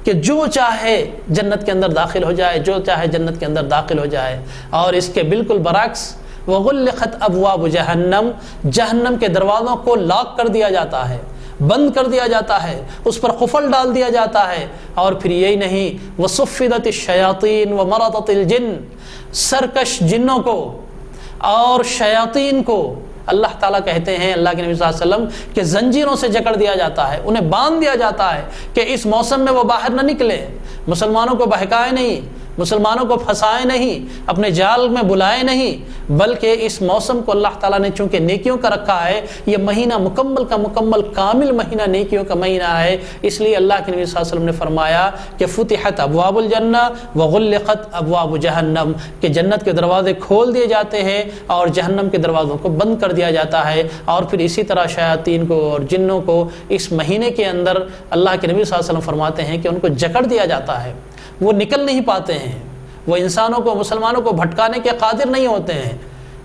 کہ جو چاہے جنت کے اندر داخل ہو جائے، جو چاہے جنت کے اندر داخل ہو جائے۔ اور اس کے بالکل برعکس وغلقت ابواب جہنم، جہنم کے دروازوں کو لاک کر دیا جاتا ہے، بند کر دیا جاتا ہے، اس پر قفل ڈال دیا جاتا ہے۔ اور پھر یہی نہیں، وصفدت الشیاطین ومرضت الجن، سرکش جنوں کو اور شیاطین کو اللہ تعالیٰ کہتے ہیں، اللہ کے نبی صلی اللہ علیہ وسلم، کہ زنجیروں سے جکڑ دیا جاتا ہے، انہیں باندھ دیا جاتا ہے کہ اس موسم میں وہ باہر نہ نکلے، مسلمانوں کو بہکائے نہیں، مسلمانوں کو پھنسائے نہیں، اپنے جال میں بلائے نہیں، بلکہ اس موسم کو اللہ تعالیٰ نے چونکہ نیکیوں کا رکھا ہے، یہ مہینہ مکمل کا مکمل کامل مہینہ نیکیوں کا مہینہ ہے، اس لیے اللہ کے نبی صلی اللہ علیہ وسلم نے فرمایا کہ فتحت ابواب الجنہ وغلقت ابواب جہنم، کہ جنت کے دروازے کھول دیے جاتے ہیں اور جہنم کے دروازوں کو بند کر دیا جاتا ہے۔ اور پھر اسی طرح شیاطین کو اور جنوں کو اس مہینے کے اندر اللہ کے نبی صلی اللہ علیہ وسلم فرماتے ہیں کہ ان کو جکڑ دیا جاتا ہے، وہ نکل نہیں پاتے ہیں، وہ انسانوں کو، مسلمانوں کو بھٹکانے کے قادر نہیں ہوتے ہیں،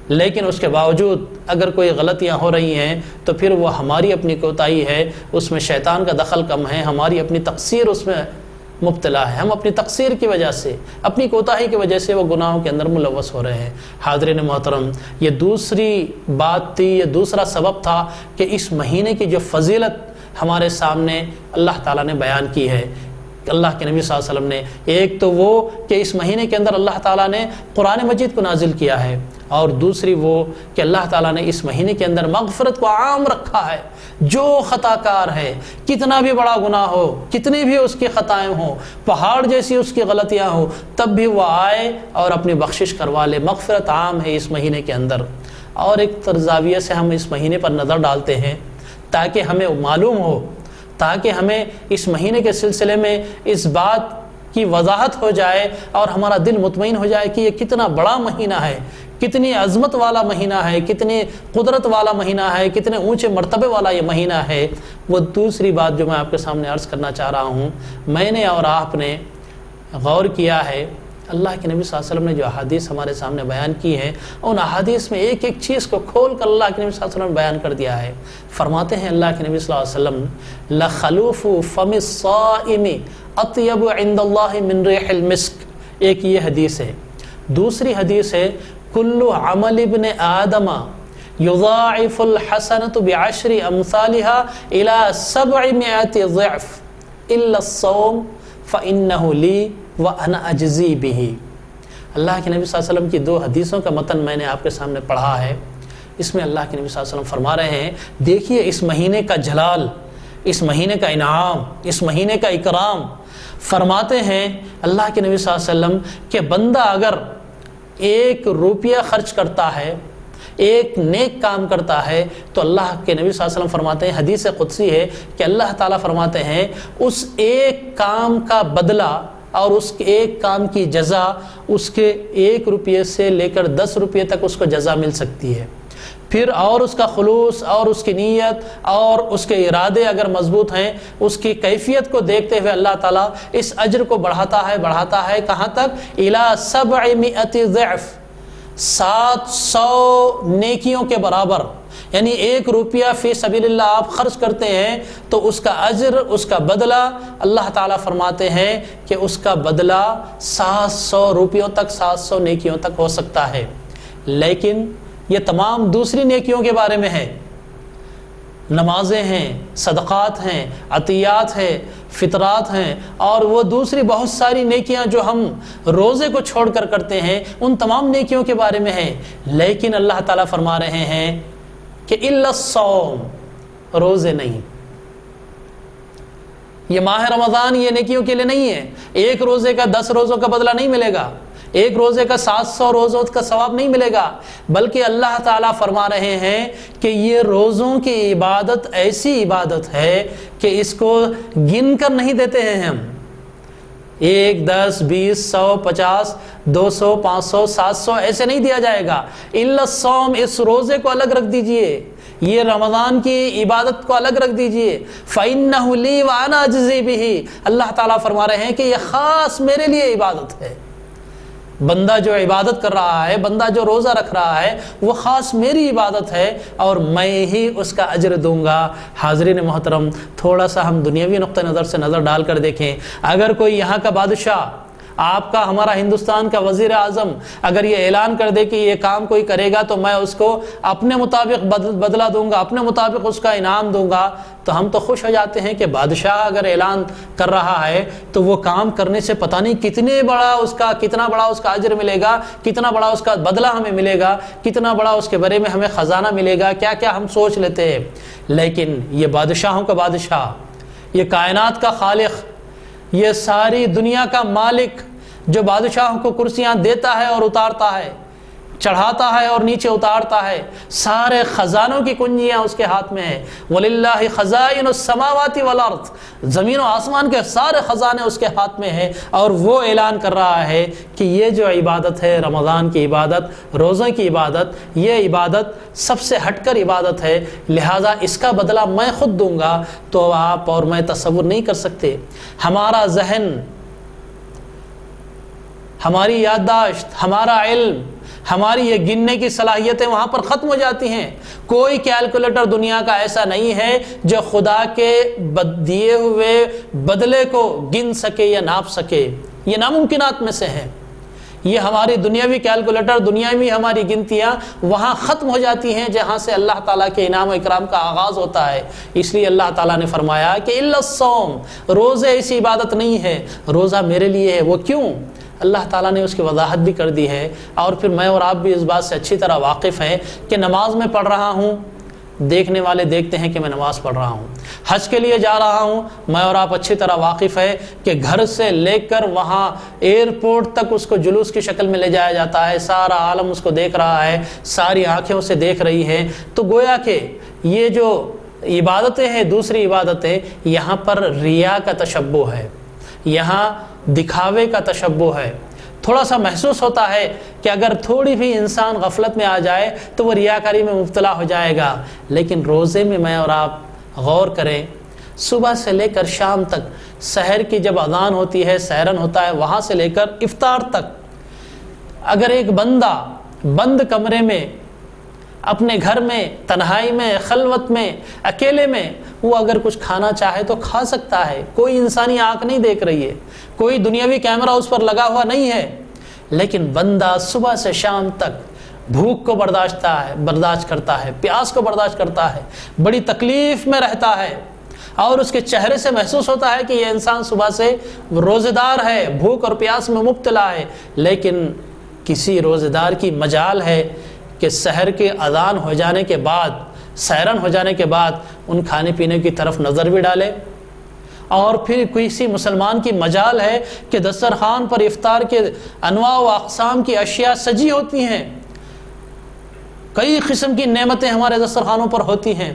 لیکن اس کے باوجود اگر کوئی غلطیاں ہو رہی ہیں تو پھر وہ ہماری اپنی کوتاہی ہے، اس میں شیطان کا دخل کم ہے، ہماری اپنی تقصیر اس میں مبتلا ہے، ہم اپنی تقصیر کی وجہ سے، اپنی کوتاہی کی وجہ سے وہ گناہوں کے اندر ملوث ہو رہے ہیں۔ حاضرین محترم، یہ دوسری بات تھی، یہ دوسرا سبب تھا کہ اس مہینے کی جو فضیلت ہمارے سامنے اللہ تعالیٰ نے بیان کی ہے، اللہ کے نبی صلی اللہ علیہ وسلم نے، ایک تو وہ کہ اس مہینے کے اندر اللہ تعالیٰ نے قرآن مجید کو نازل کیا ہے، اور دوسری وہ کہ اللہ تعالیٰ نے اس مہینے کے اندر مغفرت کو عام رکھا ہے۔ جو خطا کار ہے، کتنا بھی بڑا گناہ ہو، کتنی بھی اس کی خطائیں ہوں، پہاڑ جیسی اس کی غلطیاں ہوں، تب بھی وہ آئے اور اپنی بخشش کروا لے، مغفرت عام ہے اس مہینے کے اندر۔ اور ایک زاویہ سے ہم اس مہینے پر نظر ڈالتے ہیں تاکہ ہمیں معلوم ہو، تاکہ ہمیں اس مہینے کے سلسلے میں اس بات کی وضاحت ہو جائے اور ہمارا دل مطمئن ہو جائے کہ یہ کتنا بڑا مہینہ ہے، کتنی عظمت والا مہینہ ہے، کتنی قدرت والا مہینہ ہے، کتنے اونچے مرتبے والا یہ مہینہ ہے۔ وہ دوسری بات جو میں آپ کے سامنے عرض کرنا چاہ رہا ہوں، میں نے اور آپ نے غور کیا ہے، اللہ کے نبی صلی اللہ علیہ وسلم نے جو احادیث ہمارے سامنے بیان کی ہیں، ان احادیث میں ایک ایک چیز کو کھول کر اللہ کے نبی صلی اللہ علیہ وسلم نے بیان کر دیا ہے۔ فرماتے ہیں اللہ کے نبی صلی اللہ علیہ وسلم، لَخَلُوفُ فَمِ الصَّائِمِ اطیب عند اللہ من ریح المسک، ایک یہ حدیث ہے۔ دوسری حدیث ہے، کل عمل ابن آدم یضاعف الحسنۃ بعشر امثالها الى 700 ضعف الا الصوم فانه لی وانا اجزی به۔ اللہ کے نبی صلی اللہ علیہ وسلم کی دو حدیثوں کا متن میں نے آپ کے سامنے پڑھا ہے۔ اس میں اللہ کے نبی صلی اللہ علیہ وسلم فرما رہے ہیں، دیکھیے اس مہینے کا جلال، اس مہینے کا انعام، اس مہینے کا اکرام۔ فرماتے ہیں اللہ کے نبی صلی اللہ علیہ وسلم کہ بندہ اگر 1 روپیہ خرچ کرتا ہے، ایک نیک کام کرتا ہے، تو اللہ کے نبی صلی اللہ علیہ وسلم فرماتے ہیں، حدیث قدسی ہے کہ اللہ تعالیٰ فرماتے ہیں اس ایک کام کا بدلہ اور اس ایک کام کی جزا اس کے 1 روپیے سے لے کر 10 روپیے تک اس کو جزا مل سکتی ہے۔ پھر اور اس کا خلوص اور اس کی نیت اور اس کے ارادے اگر مضبوط ہیں، اس کی کیفیت کو دیکھتے ہوئے اللہ تعالیٰ اس اجر کو بڑھاتا ہے کہاں تک؟ الی 700 ضعف، 700 نیکیوں کے برابر۔ یعنی 1 روپیہ فی سبیل اللہ آپ خرچ کرتے ہیں تو اس کا اجر، اس کا بدلہ اللہ تعالیٰ فرماتے ہیں کہ اس کا بدلہ 700 روپیوں تک، 700 نیکیوں تک ہو سکتا ہے۔ لیکن یہ تمام دوسری نیکیوں کے بارے میں ہے، نمازیں ہیں، صدقات ہیں، عطیات ہیں، فطرات ہیں، اور وہ دوسری بہت ساری نیکیاں جو ہم روزے کو چھوڑ کر کرتے ہیں، ان تمام نیکیوں کے بارے میں ہے۔ لیکن اللہ تعالیٰ فرما رہے ہیں کہ الا الصوم، روزے نہیں۔ یہ ماہ رمضان یہ نیکیوں کے لیے نہیں ہے۔ 1 روزے کا 10 روزوں کا بدلہ نہیں ملے گا، 1 روزے کا 700 روزوں کا ثواب نہیں ملے گا، بلکہ اللہ تعالیٰ فرما رہے ہیں کہ یہ روزوں کی عبادت ایسی عبادت ہے کہ اس کو گن کر نہیں دیتے ہیں ہم۔ 1 10 20 100 50 200 500 700 ایسے نہیں دیا جائے گا۔ الا الصوم، اس روزے کو الگ رکھ دیجئے، یہ رمضان کی عبادت کو الگ رکھ دیجئے۔ فَإِنَّهُ لِي وَأَنَا أَجْزِي بِهِ، اللہ تعالیٰ فرما رہے ہیں کہ یہ خاص میرے لیے عبادت ہے۔ بندہ جو عبادت کر رہا ہے، بندہ جو روزہ رکھ رہا ہے، وہ خاص میری عبادت ہے اور میں ہی اس کا اجر دوں گا۔ حاضرین محترم، تھوڑا سا ہم دنیاوی نقطہ نظر سے نظر ڈال کر دیکھیں۔ اگر کوئی یہاں کا بادشاہ، آپ کا، ہمارا ہندوستان کا وزیر اعظم اگر یہ اعلان کر دے کہ یہ کام کوئی کرے گا تو میں اس کو اپنے مطابق بدلہ دوں گا، اپنے مطابق اس کا انعام دوں گا، تو ہم تو خوش ہو جاتے ہیں کہ بادشاہ اگر اعلان کر رہا ہے تو وہ کام کرنے سے پتہ نہیں کتنا بڑا اس کا اجر ملے گا، کتنا بڑا اس کا بدلہ ہمیں ملے گا، کتنا بڑا اس کے بارے میں ہمیں خزانہ ملے گا، کیا کیا ہم سوچ لیتے ہیں۔ لیکن یہ بادشاہوں کا بادشاہ، یہ کائنات کا خالق، یہ ساری دنیا کا مالک، جو بادشاہوں کو کرسیاں دیتا ہے اور اتارتا ہے، چڑھاتا ہے اور نیچے اتارتا ہے، سارے خزانوں کی کنجیاں اس کے ہاتھ میں ہیں۔ وَلِلَّهِ خَزَائِنُ السَّمَاوَاتِ وَالْأَرْضِ، زمین و آسمان کے سارے خزانے اس کے ہاتھ میں ہیں، اور وہ اعلان کر رہا ہے کہ یہ جو عبادت ہے، رمضان کی عبادت، روزوں کی عبادت، یہ عبادت سب سے ہٹ کر عبادت ہے، لہٰذا اس کا بدلہ میں خود دوں گا۔ تو آپ اور میں تصور نہیں کر سکتے، ہمارا ذہن، ہماری یادداشت، ہمارا علم، ہماری یہ گننے کی صلاحیتیں وہاں پر ختم ہو جاتی ہیں۔ کوئی کیلکولیٹر دنیا کا ایسا نہیں ہے جو خدا کے دیے ہوئے بدلے کو گن سکے یا ناپ سکے، یہ ناممکنات میں سے ہے۔ یہ ہماری دنیاوی کیلکولیٹر، دنیاوی ہماری گنتیاں وہاں ختم ہو جاتی ہیں جہاں سے اللہ تعالیٰ کے انعام و اکرام کا آغاز ہوتا ہے۔ اس لیے اللہ تعالیٰ نے فرمایا کہ الا الصوم، روزے ایسی عبادت نہیں ہے، روزہ میرے لیے ہے۔ وہ کیوں؟ اللہ تعالیٰ نے اس کی وضاحت بھی کر دی ہے، اور پھر میں اور آپ بھی اس بات سے اچھی طرح واقف ہیں کہ نماز میں پڑھ رہا ہوں، دیکھنے والے دیکھتے ہیں کہ میں نماز پڑھ رہا ہوں۔ حج کے لیے جا رہا ہوں، میں اور آپ اچھی طرح واقف ہے کہ گھر سے لے کر وہاں ایئرپورٹ تک اس کو جلوس کی شکل میں لے جایا جاتا ہے، سارا عالم اس کو دیکھ رہا ہے، ساری آنکھیں اسے دیکھ رہی ہیں۔ تو گویا کہ یہ جو عبادتیں ہیں، دوسری عبادتیں، یہاں پر ریا کا تشبہ ہے، یہاں دکھاوے کا تشبہ ہے۔ تھوڑا سا محسوس ہوتا ہے کہ اگر تھوڑی بھی انسان غفلت میں آ جائے تو وہ ریاکاری میں مبتلا ہو جائے گا۔ لیکن روزے میں میں اور آپ غور کریں، صبح سے لے کر شام تک، سحر کی جب اذان ہوتی ہے، سحرن ہوتا ہے، وہاں سے لے کر افطار تک، اگر ایک بندہ بند کمرے میں، اپنے گھر میں، تنہائی میں، خلوت میں، اکیلے میں، وہ اگر کچھ کھانا چاہے تو کھا سکتا ہے، کوئی انسانی آنکھ نہیں دیکھ رہی ہے، کوئی دنیاوی کیمرہ اس پر لگا ہوا نہیں ہے۔ لیکن بندہ صبح سے شام تک بھوک کو برداشت کرتا ہے، پیاس کو برداشت کرتا ہے، بڑی تکلیف میں رہتا ہے، اور اس کے چہرے سے محسوس ہوتا ہے کہ یہ انسان صبح سے روزے دار ہے، بھوک اور پیاس میں مبتلا ہے۔ لیکن کسی روزے دار کی مجال ہے کہ سحر کے اذان ہو جانے کے بعد سیرن ہو جانے کے بعد ان کھانے پینے کی طرف نظر بھی ڈالے، اور پھر کسی مسلمان کی مجال ہے کہ دسترخوان پر افطار کے انواع و اقسام کی اشیاء سجی ہوتی ہیں، کئی قسم کی نعمتیں ہمارے دسترخوانوں پر ہوتی ہیں،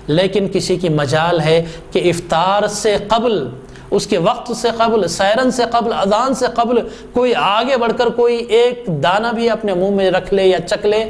لیکن کسی کی مجال ہے کہ افطار سے قبل، اس کے وقت سے قبل، سیرن سے قبل، اذان سے قبل کوئی آگے بڑھ کر کوئی ایک دانہ بھی اپنے منہ میں رکھ لے یا چک لے،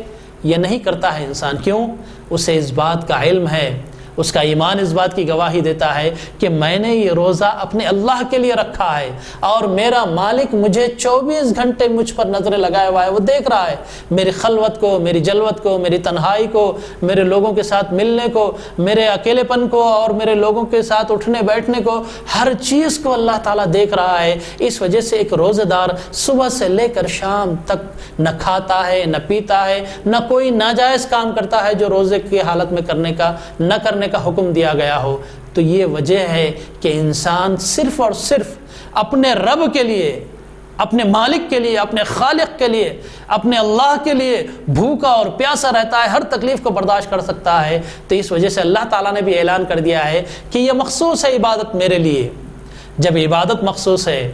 یہ نہیں کرتا ہے انسان۔ کیوں؟ اسے اس بات کا علم ہے، اس کا ایمان اس بات کی گواہی دیتا ہے کہ میں نے یہ روزہ اپنے اللہ کے لیے رکھا ہے، اور میرا مالک مجھے 24 گھنٹے مجھ پر نظریں لگائے ہوا ہے، وہ دیکھ رہا ہے میری خلوت کو، میری جلوت کو، میری تنہائی کو، میرے لوگوں کے ساتھ ملنے کو، میرے اکیلے پن کو، اور میرے لوگوں کے ساتھ اٹھنے بیٹھنے کو، ہر چیز کو اللہ تعالیٰ دیکھ رہا ہے۔ اس وجہ سے ایک روزہ دار صبح سے لے کر شام تک نہ کھاتا ہے، نہ پیتا ہے، نہ کوئی ناجائز کام کرتا ہے جو روزے کی حالت میں نہ کرنے کا حکم دیا گیا ہو۔ تو یہ وجہ ہے کہ انسان صرف اور صرف اپنے رب کے لیے، اپنے مالک کے لیے، اپنے خالق کے لیے، اپنے اللہ کے لیے بھوکا اور پیاسا رہتا ہے، ہر تکلیف کو برداشت کر سکتا ہے۔ تو اس وجہ سے اللہ تعالیٰ نے بھی اعلان کر دیا ہے کہ یہ مخصوص ہے عبادت میرے لیے۔ جب عبادت مخصوص ہے،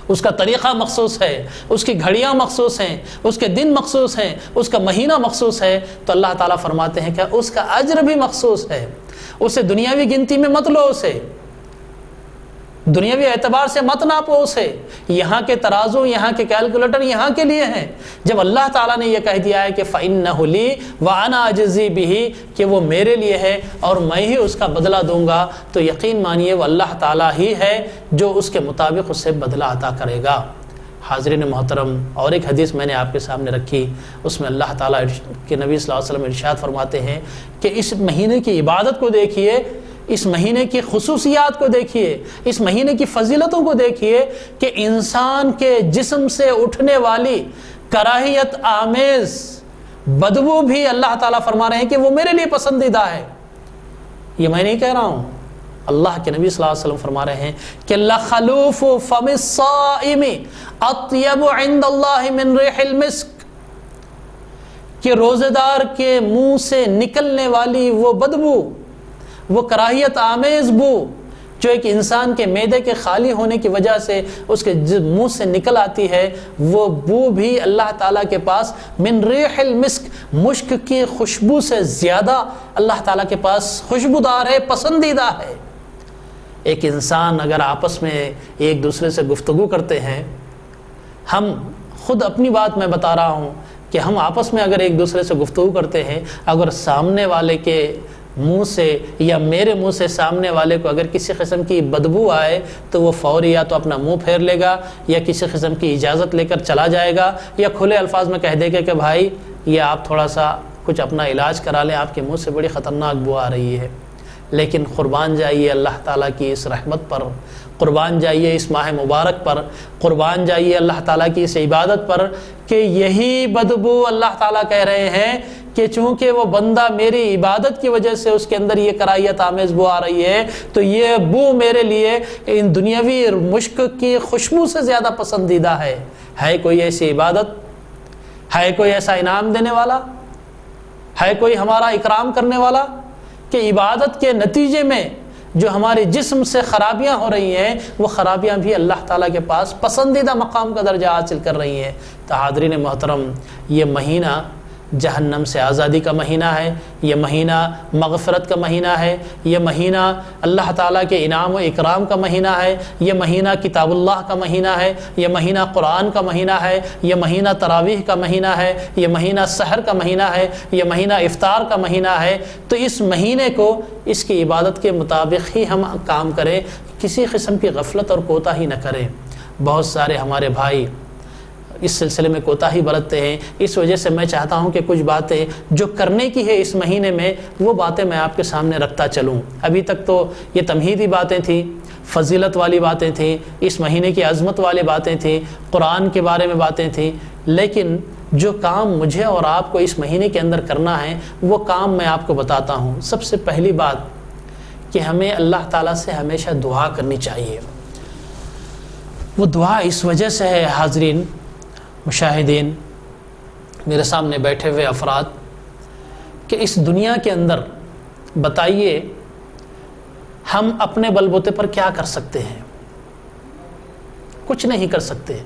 اس کا طریقہ مخصوص ہے، اس کی گھڑیاں مخصوص ہیں، اس کے دن مخصوص ہیں، اس کا مہینہ مخصوص ہے، تو اللہ تعالیٰ فرماتے ہیں کہ اس کا اجر بھی مخصوص ہے۔ اسے دنیاوی گنتی میں مت لو، اسے دنیاوی اعتبار سے مت ناپو، اسے یہاں کے ترازو، یہاں کے کیلکولیٹر یہاں کے لیے ہیں۔ جب اللہ تعالیٰ نے یہ کہہ دیا ہے کہ فَإِنَّهُ لِي وَأَنَا أَجْزِي بِهِ، کہ وہ میرے لیے ہے اور میں ہی اس کا بدلہ دوں گا، تو یقین مانیے وہ اللہ تعالیٰ ہی ہے جو اس کے مطابق اسے بدلہ عطا کرے گا۔ حاضرین محترم، اور ایک حدیث میں نے آپ کے سامنے رکھی، اس میں اللہ تعالیٰ کے نبی صلی اللہ علیہ وسلم ارشاد فرماتے ہیں کہ اس مہینے کی عبادت کو دیکھیے، اس مہینے کی خصوصیات کو دیکھیے، اس مہینے کی فضیلتوں کو دیکھیے کہ انسان کے جسم سے اٹھنے والی کراہیت آمیز بدبو بھی اللہ تعالیٰ فرما رہے ہیں کہ وہ میرے لیے پسندیدہ ہے۔ یہ میں نہیں کہہ رہا ہوں، اللہ کے نبی صلی اللہ علیہ وسلم فرما رہے ہیں کہ لَخَلُوفُ فَمِ الصَّائِمِ أَطْيَبُ عِنْدَ اللَّهِ مِنْ رِيحِ الْمِسْكِ، کہ روزہ دار کے منہ سے نکلنے والی وہ بدبو، وہ کراہیت آمیز بو جو ایک انسان کے معدے کے خالی ہونے کی وجہ سے اس کے منہ سے نکل آتی ہے، وہ بو بھی اللہ تعالیٰ کے پاس من ریح المسک، مشک کی خوشبو سے زیادہ اللہ تعالیٰ کے پاس خوشبودار ہے، پسندیدہ ہے۔ ایک انسان اگر آپس میں ایک دوسرے سے گفتگو کرتے ہیں، ہم خود اپنی بات میں بتا رہا ہوں کہ ہم آپس میں اگر ایک دوسرے سے گفتگو کرتے ہیں، اگر سامنے والے کے منہ سے یا میرے منہ سے سامنے والے کو اگر کسی قسم کی بدبو آئے تو وہ فوری یا تو اپنا منہ پھیر لے گا، یا کسی قسم کی اجازت لے کر چلا جائے گا، یا کھلے الفاظ میں کہہ دے گا کہ بھائی یہ آپ تھوڑا سا کچھ اپنا علاج کرا لیں، آپ کے منہ سے بڑی خطرناک بو آ رہی ہے۔ لیکن قربان جائیے اللہ تعالیٰ کی اس رحمت پر، قربان جائیے اس ماہ مبارک پر، قربان جائیے اللہ تعالیٰ کی اس عبادت پر کہ یہی بدبو اللہ تعالیٰ کہہ رہے ہیں کہ چونکہ وہ بندہ میری عبادت کی وجہ سے اس کے اندر یہ کراہیت آمیز بو آ رہی ہے، تو یہ بو میرے لیے ان دنیاوی مشک کی خوشبو سے زیادہ پسندیدہ ہے۔ ہے کوئی ایسی عبادت؟ ہے کوئی ایسا انعام دینے والا؟ ہے کوئی ہمارا اکرام کرنے والا کہ عبادت کے نتیجے میں جو ہمارے جسم سے خرابیاں ہو رہی ہیں، وہ خرابیاں بھی اللہ تعالیٰ کے پاس پسندیدہ مقام کا درجہ حاصل کر رہی ہیں؟ تو حاضرین محترم، یہ مہینہ جہنم سے آزادی کا مہینہ ہے، یہ مہینہ مغفرت کا مہینہ ہے، یہ مہینہ اللہ تعالیٰ کے انعام و اکرام کا مہینہ ہے، یہ مہینہ کتاب اللہ کا مہینہ ہے، یہ مہینہ قرآن کا مہینہ ہے، یہ مہینہ تراویح کا مہینہ ہے، یہ مہینہ سحر کا مہینہ ہے، یہ مہینہ افطار کا مہینہ ہے۔ تو اس مہینے کو اس کی عبادت کے مطابق ہی ہم کام کریں، کسی قسم کی غفلت اور کوتاہی نہ کریں۔ بہت سارے ہمارے بھائی اس سلسلے میں کوتاہی برتتے ہیں، اس وجہ سے میں چاہتا ہوں کہ کچھ باتیں جو کرنے کی ہے اس مہینے میں، وہ باتیں میں آپ کے سامنے رکھتا چلوں۔ ابھی تک تو یہ تمہیدی باتیں تھیں، فضیلت والی باتیں تھیں، اس مہینے کی عظمت والی باتیں تھیں، قرآن کے بارے میں باتیں تھیں، لیکن جو کام مجھے اور آپ کو اس مہینے کے اندر کرنا ہے وہ کام میں آپ کو بتاتا ہوں۔ سب سے پہلی بات کہ ہمیں اللہ تعالیٰ سے ہمیشہ دعا کرنی چاہیے۔ وہ دعا اس وجہ سے ہے حاضرین مشاہدین، میرے سامنے بیٹھے ہوئے افراد، کہ اس دنیا کے اندر بتائیے ہم اپنے بل بوتے پر کیا کر سکتے ہیں؟ کچھ نہیں کر سکتے.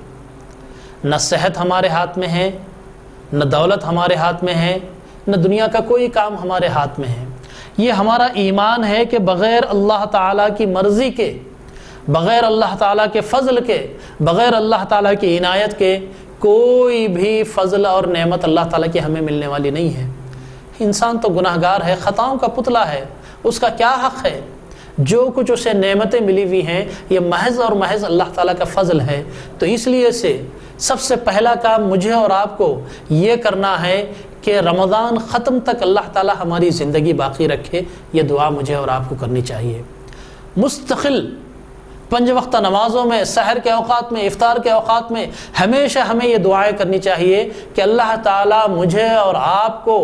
نہ صحت ہمارے ہاتھ میں ہے، نہ دولت ہمارے ہاتھ میں ہے، نہ دنیا کا کوئی کام ہمارے ہاتھ میں ہے. یہ ہمارا ایمان ہے کہ بغیر اللہ تعالیٰ کی مرضی کے، بغیر اللہ تعالیٰ کے فضل کے، بغیر اللہ تعالیٰ کی عنایت کے کوئی بھی فضل اور نعمت اللہ تعالیٰ کی ہمیں ملنے والی نہیں ہے. انسان تو گناہگار ہے، خطاؤں کا پتلا ہے، اس کا کیا حق ہے؟ جو کچھ اسے نعمتیں ملی ہوئی ہیں یہ محض اور محض اللہ تعالیٰ کا فضل ہے. تو اس لیے سے سب سے پہلا کام مجھے اور آپ کو یہ کرنا ہے کہ رمضان ختم تک اللہ تعالیٰ ہماری زندگی باقی رکھے. یہ دعا مجھے اور آپ کو کرنی چاہیے. مستقل 5 وقت نمازوں میں، سحر کے اوقات میں، افطار کے اوقات میں ہمیشہ ہمیں یہ دعائیں کرنی چاہیے کہ اللہ تعالیٰ مجھے اور آپ کو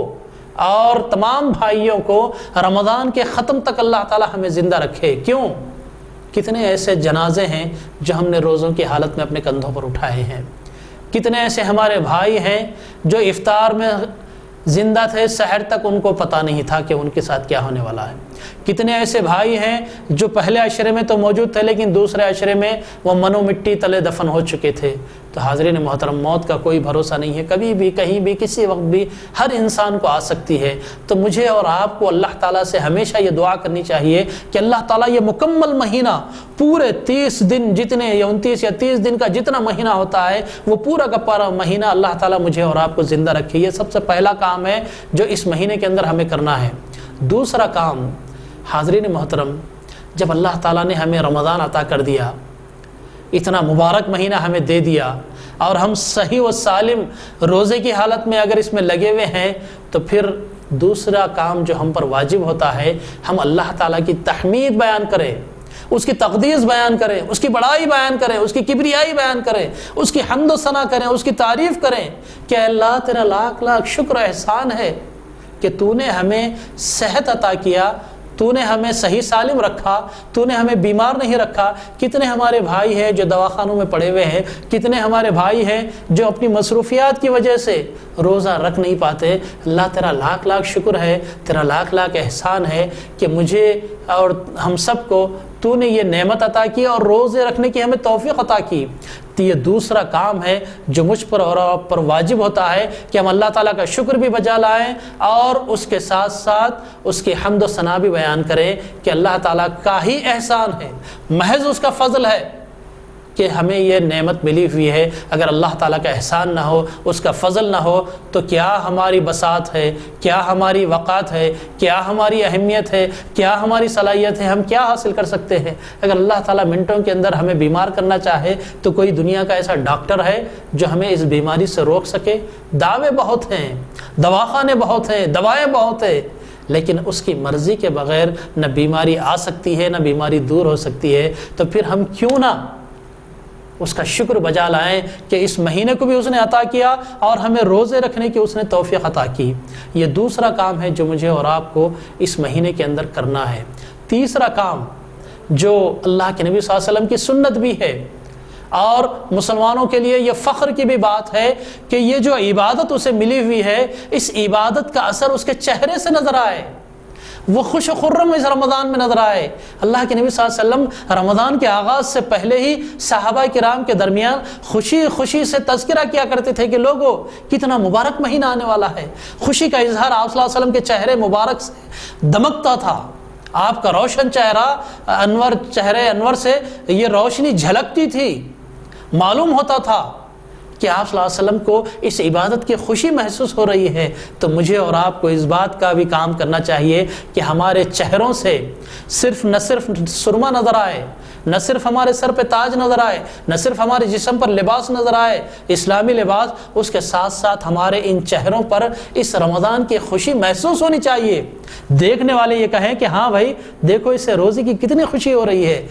اور تمام بھائیوں کو رمضان کے ختم تک اللہ تعالیٰ ہمیں زندہ رکھے. کیوں؟ کتنے ایسے جنازے ہیں جو ہم نے روزوں کی حالت میں اپنے کندھوں پر اٹھائے ہیں. کتنے ایسے ہمارے بھائی ہیں جو افطار میں زندہ تھے، سحر تک ان کو پتہ نہیں تھا کہ ان کے ساتھ کیا ہونے والا ہے. کتنے ایسے بھائی ہیں جو پہلے عشرے میں تو موجود تھے لیکن دوسرے عشرے میں وہ منو مٹی تلے دفن ہو چکے تھے. تو حاضرین محترم، موت کا کوئی بھروسہ نہیں ہے، کبھی بھی کہیں بھی کسی وقت بھی ہر انسان کو آ سکتی ہے. تو مجھے اور آپ کو اللہ تعالیٰ سے ہمیشہ یہ دعا کرنی چاہیے کہ اللہ تعالیٰ یہ مکمل مہینہ، پورے 30 دن جتنے یا 29 یا 30 دن کا جتنا مہینہ ہوتا ہے وہ پورا کا پورا مہینہ اللہ تعالیٰ مجھے اور آپ کو زندہ رکھے. یہ سب سے پہلا کام ہے جو اس مہینے کے اندر ہمیں کرنا ہے. دوسرا کام، حاضرین محترم، جب اللہ تعالیٰ نے ہمیں رمضان عطا کر دیا، اتنا مبارک مہینہ ہمیں دے دیا، اور ہم صحیح و سالم روزے کی حالت میں اگر اس میں لگے ہوئے ہیں، تو پھر دوسرا کام جو ہم پر واجب ہوتا ہے، ہم اللہ تعالیٰ کی تحمید بیان کریں، اس کی تقدیس بیان کریں، اس کی بڑائی بیان کریں، اس کی کبریائی بیان کریں، اس کی حمد و ثنا کریں، اس کی تعریف کریں کہ اللہ تیرا لاکھ لاکھ شکر و احسان ہے کہ تو نے ہمیں صحت عطا کیا، تو نے ہمیں صحیح سالم رکھا، تو نے ہمیں بیمار نہیں رکھا. کتنے ہمارے بھائی ہیں جو دواخانوں میں پڑے ہوئے ہیں، کتنے ہمارے بھائی ہیں جو اپنی مصروفیات کی وجہ سے روزہ رکھ نہیں پاتے. اللہ تیرا لاکھ لاکھ شکر ہے، تیرا لاکھ لاکھ احسان ہے کہ مجھے اور ہم سب کو تو نے یہ نعمت عطا کی اور روزے رکھنے کی ہمیں توفیق عطا کی. تو یہ دوسرا کام ہے جو مجھ پر اور آپ پر واجب ہوتا ہے کہ ہم اللہ تعالیٰ کا شکر بھی بجا لائیں اور اس کے ساتھ ساتھ اس کی حمد و ثنا بھی بیان کریں کہ اللہ تعالیٰ کا ہی احسان ہے، محض اس کا فضل ہے کہ ہمیں یہ نعمت ملی ہوئی ہے. اگر اللہ تعالیٰ کا احسان نہ ہو، اس کا فضل نہ ہو، تو کیا ہماری بساط ہے، کیا ہماری وقات ہے، کیا ہماری اہمیت ہے، کیا ہماری صلاحیت ہے، ہم کیا حاصل کر سکتے ہیں؟ اگر اللہ تعالیٰ منٹوں کے اندر ہمیں بیمار کرنا چاہے تو کوئی دنیا کا ایسا ڈاکٹر ہے جو ہمیں اس بیماری سے روک سکے؟ دعوے بہت ہیں، دواخانے بہت ہیں، دوائیں بہت ہیں، لیکن اس کی مرضی کے بغیر نہ بیماری آ سکتی ہے نہ بیماری دور ہو سکتی ہے. تو پھر ہم کیوں نہ اس کا شکر بجا لائیں کہ اس مہینے کو بھی اس نے عطا کیا اور ہمیں روزے رکھنے کی اس نے توفیق عطا کی. یہ دوسرا کام ہے جو مجھے اور آپ کو اس مہینے کے اندر کرنا ہے. تیسرا کام جو اللہ کے نبی صلی اللہ علیہ وسلم کی سنت بھی ہے اور مسلمانوں کے لیے یہ فخر کی بھی بات ہے کہ یہ جو عبادت اسے ملی ہوئی ہے، اس عبادت کا اثر اس کے چہرے سے نظر آئے، وہ خوش و خرم اس رمضان میں نظر آئے. اللہ کے نبی صلی اللہ علیہ وسلم رمضان کے آغاز سے پہلے ہی صحابہ کرام کے درمیان خوشی خوشی سے تذکرہ کیا کرتے تھے کہ لوگو کتنا مبارک مہینہ آنے والا ہے. خوشی کا اظہار آپ صلی اللہ علیہ وسلم کے چہرے مبارک سے دمکتا تھا. آپ کا روشن چہرہ چہرے انور سے یہ روشنی جھلکتی تھی، معلوم ہوتا تھا کہ آپ صلی اللہ علیہ وسلم کو اس عبادت کی خوشی محسوس ہو رہی ہے. تو مجھے اور آپ کو اس بات کا بھی کام کرنا چاہیے کہ ہمارے چہروں سے نہ صرف سرما نظر آئے، نہ صرف ہمارے سر پہ تاج نظر آئے، نہ صرف ہمارے جسم پر لباس نظر آئے، اسلامی لباس، اس کے ساتھ ساتھ ہمارے ان چہروں پر اس رمضان کی خوشی محسوس ہونی چاہیے. دیکھنے والے یہ کہیں کہ ہاں بھائی دیکھو اس سے روزے کی کتنی خوشی ہو رہی ہے،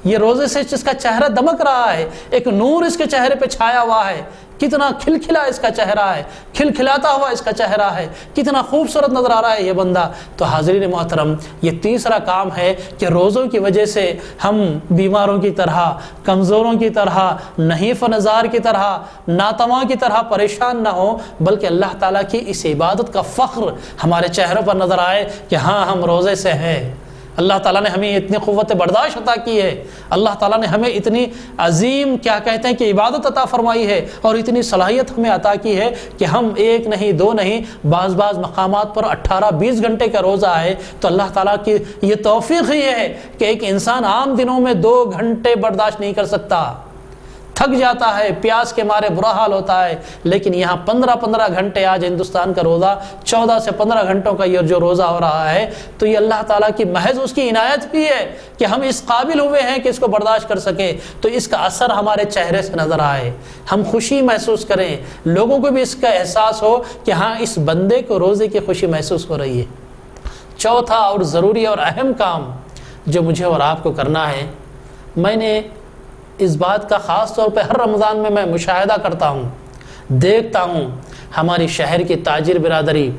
یہ روزے سے اس کا چہرہ دمک رہا ہے، ایک نور اس کے چہرے پہ چھایا ہوا ہے. کتنا کھلکھلا اس کا چہرہ ہے، کھلکھلاتا ہوا اس کا چہرہ ہے، کتنا خوبصورت نظر آ رہا ہے یہ بندہ۔ تو حاضرین محترم، یہ تیسرا کام ہے کہ روزوں کی وجہ سے ہم بیماروں کی طرح، کمزوروں کی طرح، نحیف و نزار کی طرح، ناتواں کی طرح پریشان نہ ہوں، بلکہ اللہ تعالیٰ کی اس عبادت کا فخر ہمارے چہروں پر نظر آئے کہ ہاں ہم روزے سے ہیں۔ اللہ تعالیٰ نے ہمیں اتنی قوت برداشت عطا کی ہے، اللہ تعالیٰ نے ہمیں اتنی عظیم کیا کہتے ہیں کہ عبادت عطا فرمائی ہے، اور اتنی صلاحیت ہمیں عطا کی ہے کہ ہم ایک نہیں دو نہیں بعض مقامات پر 18-20 گھنٹے کا روزہ ہے۔ تو اللہ تعالیٰ کی یہ توفیق ہی ہے کہ ایک انسان عام دنوں میں 2 گھنٹے برداشت نہیں کر سکتا، تھک جاتا ہے، پیاس کے مارے برا حال ہوتا ہے، لیکن یہاں 15 گھنٹے، آج ہندوستان کا روزہ 14 سے 15 گھنٹوں کا یہ جو روزہ ہو رہا ہے، تو یہ اللہ تعالیٰ کی محض اس کی عنایت بھی ہے کہ ہم اس قابل ہوئے ہیں کہ اس کو برداشت کر سکیں، تو اس کا اثر ہمارے چہرے سے نظر آئے، ہم خوشی محسوس کریں، لوگوں کو بھی اس کا احساس ہو کہ ہاں اس بندے کو روزے کی خوشی محسوس ہو رہی ہے۔ چوتھا اور ضروری اور اہم کام جو مجھے اور آپ کو کرنا ہے، میں نے اس بات کا خاص طور پہ ہر رمضان میں مشاہدہ کرتا ہوں، دیکھتا ہوں، ہماری شہر کی تاجر برادری،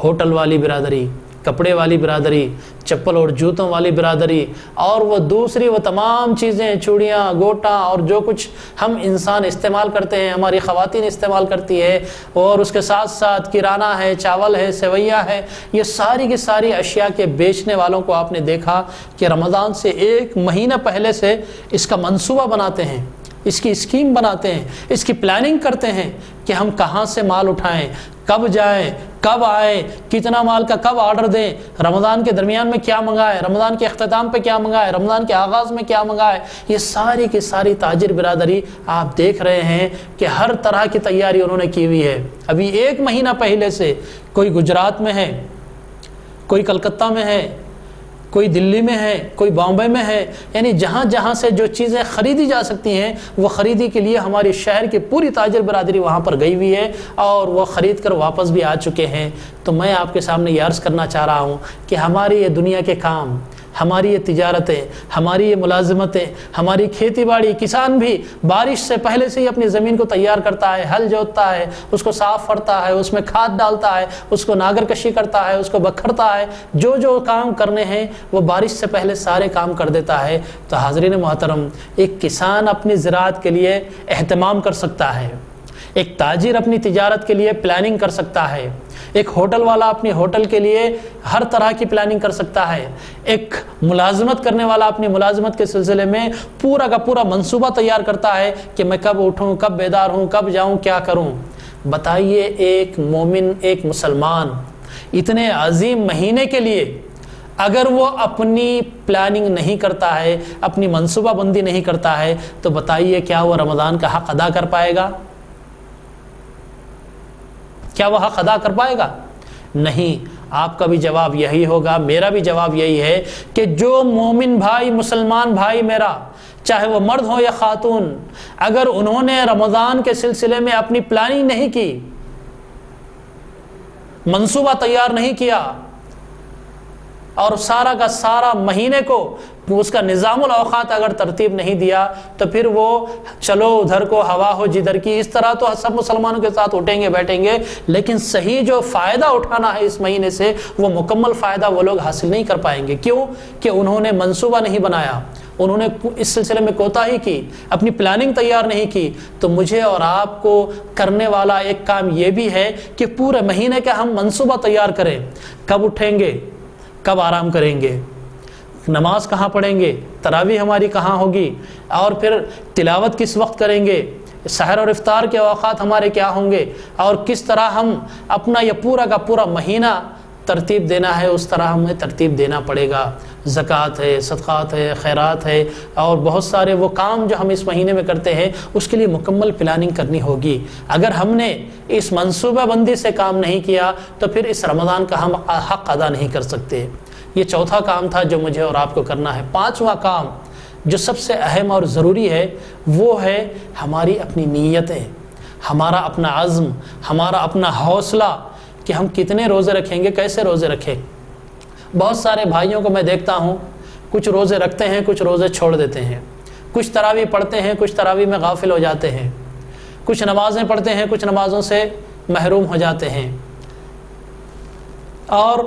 ہوٹل والی برادری، کپڑے والی برادری، چپل اور جوتوں والی برادری، اور وہ دوسری وہ تمام چیزیں، چوڑیاں، گوٹا اور جو کچھ ہم انسان استعمال کرتے ہیں، ہماری خواتین استعمال کرتی ہے، اور اس کے ساتھ ساتھ کرانہ ہے، چاول ہے، سویاں ہے، یہ ساری کی ساری اشیاء کے بیچنے والوں کو آپ نے دیکھا کہ رمضان سے 1 مہینہ پہلے سے اس کا منصوبہ بناتے ہیں، اس کی اسکیم بناتے ہیں، اس کی پلاننگ کرتے ہیں کہ ہم کہاں سے مال اٹھائیں، کب جائیں، کب آئیں، کتنا مال کا کب آرڈر دیں، رمضان کے درمیان میں کیا منگائیں، رمضان کے اختتام پہ کیا منگائیں، رمضان کے آغاز میں کیا منگائیں۔ یہ ساری کی ساری تاجر برادری آپ دیکھ رہے ہیں کہ ہر طرح کی تیاری انہوں نے کی ہوئی ہے۔ ابھی 1 مہینہ پہلے سے کوئی گجرات میں ہے، کوئی کلکتہ میں ہے، کوئی دلی میں ہے، کوئی بامبے میں ہے، یعنی جہاں جہاں سے جو چیزیں خریدی جا سکتی ہیں وہ خریدی کے لیے ہماری شہر کی پوری تاجر برادری وہاں پر گئی ہوئی ہے، اور وہ خرید کر واپس بھی آ چکے ہیں۔ تو میں آپ کے سامنے یہ عرض کرنا چاہ رہا ہوں کہ ہماری یہ دنیا کے کام، ہماری یہ تجارتیں، ہماری یہ ملازمتیں، ہماری کھیتی باڑی، کسان بھی بارش سے پہلے سے ہی اپنی زمین کو تیار کرتا ہے، ہل جوتتا ہے، اس کو صاف کرتا ہے، اس میں کھاد ڈالتا ہے، اس کو ناگر کشی کرتا ہے، اس کو بکھرتا ہے، جو کام کرنے ہیں وہ بارش سے پہلے سارے کام کر دیتا ہے۔ تو حاضرین محترم، ایک کسان اپنی زراعت کے لیے اہتمام کر سکتا ہے، ایک تاجر اپنی تجارت کے لیے پلاننگ کر سکتا ہے، ایک ہوٹل والا اپنی ہوٹل کے لیے ہر طرح کی پلاننگ کر سکتا ہے، ایک ملازمت کرنے والا اپنی ملازمت کے سلسلے میں پورا کا پورا منصوبہ تیار کرتا ہے کہ میں کب اٹھوں، کب بیدار ہوں، کب جاؤں، کیا کروں۔ بتائیے ایک مومن، ایک مسلمان اتنے عظیم مہینے کے لیے اگر وہ اپنی پلاننگ نہیں کرتا ہے، اپنی منصوبہ بندی نہیں کرتا ہے، تو بتائیے کیا وہ رمضان کا حق ادا کر پائے گا؟ کیا وہ حق ادا کر پائے گا؟ نہیں۔ آپ کا بھی جواب یہی ہوگا، میرا بھی جواب یہی ہے کہ جو مومن بھائی، مسلمان بھائی میرا، چاہے وہ مرد ہو یا خاتون، اگر انہوں نے رمضان کے سلسلے میں اپنی پلاننگ نہیں کی، منصوبہ تیار نہیں کیا، اور سارا کا سارا مہینے کو اس کا نظام الاوقات اگر ترتیب نہیں دیا، تو پھر وہ چلو ادھر کو ہوا ہو جدھر کی، اس طرح تو سب مسلمانوں کے ساتھ اٹھیں گے بیٹھیں گے، لیکن صحیح جو فائدہ اٹھانا ہے اس مہینے سے، وہ مکمل فائدہ وہ لوگ حاصل نہیں کر پائیں گے۔ کیوں؟ کہ انہوں نے منصوبہ نہیں بنایا، انہوں نے اس سلسلے میں کوتاہی کی، اپنی پلاننگ تیار نہیں کی۔ تو مجھے اور آپ کو کرنے والا ایک کام یہ بھی ہے کہ پورے مہینے کا ہم منصوبہ تیار کریں، کب اٹھیں گے، کب آرام کریں گے، نماز کہاں پڑھیں گے، تراویح ہماری کہاں ہوگی، اور پھر تلاوت کس وقت کریں گے، سحر اور افطار کے اوقات ہمارے کیا ہوں گے، اور کس طرح ہم اپنا یہ پورا کا پورا مہینہ ترتیب دینا ہے، اس طرح ہمیں ترتیب دینا پڑے گا۔ زکوٰۃ ہے، صدقات ہے، خیرات ہے، اور بہت سارے وہ کام جو ہم اس مہینے میں کرتے ہیں، اس کے لیے مکمل پلاننگ کرنی ہوگی۔ اگر ہم نے اس منصوبہ بندی سے کام نہیں کیا تو پھر اس رمضان کا ہم حق ادا نہیں کر سکتے۔ یہ چوتھا کام تھا جو مجھے اور آپ کو کرنا ہے۔ پانچواں کام جو سب سے اہم اور ضروری ہے، وہ ہے ہماری اپنی نیتیں، ہمارا اپنا عزم، ہمارا اپنا حوصلہ کہ ہم کتنے روزے رکھیں گے، کیسے روزے رکھیں۔ بہت سارے بھائیوں کو میں دیکھتا ہوں، کچھ روزے رکھتے ہیں، کچھ روزے چھوڑ دیتے ہیں، کچھ تراویح پڑھتے ہیں، کچھ تراویح میں غافل ہو جاتے ہیں، کچھ نمازیں پڑھتے ہیں، کچھ نمازوں سے محروم ہو جاتے ہیں۔ اور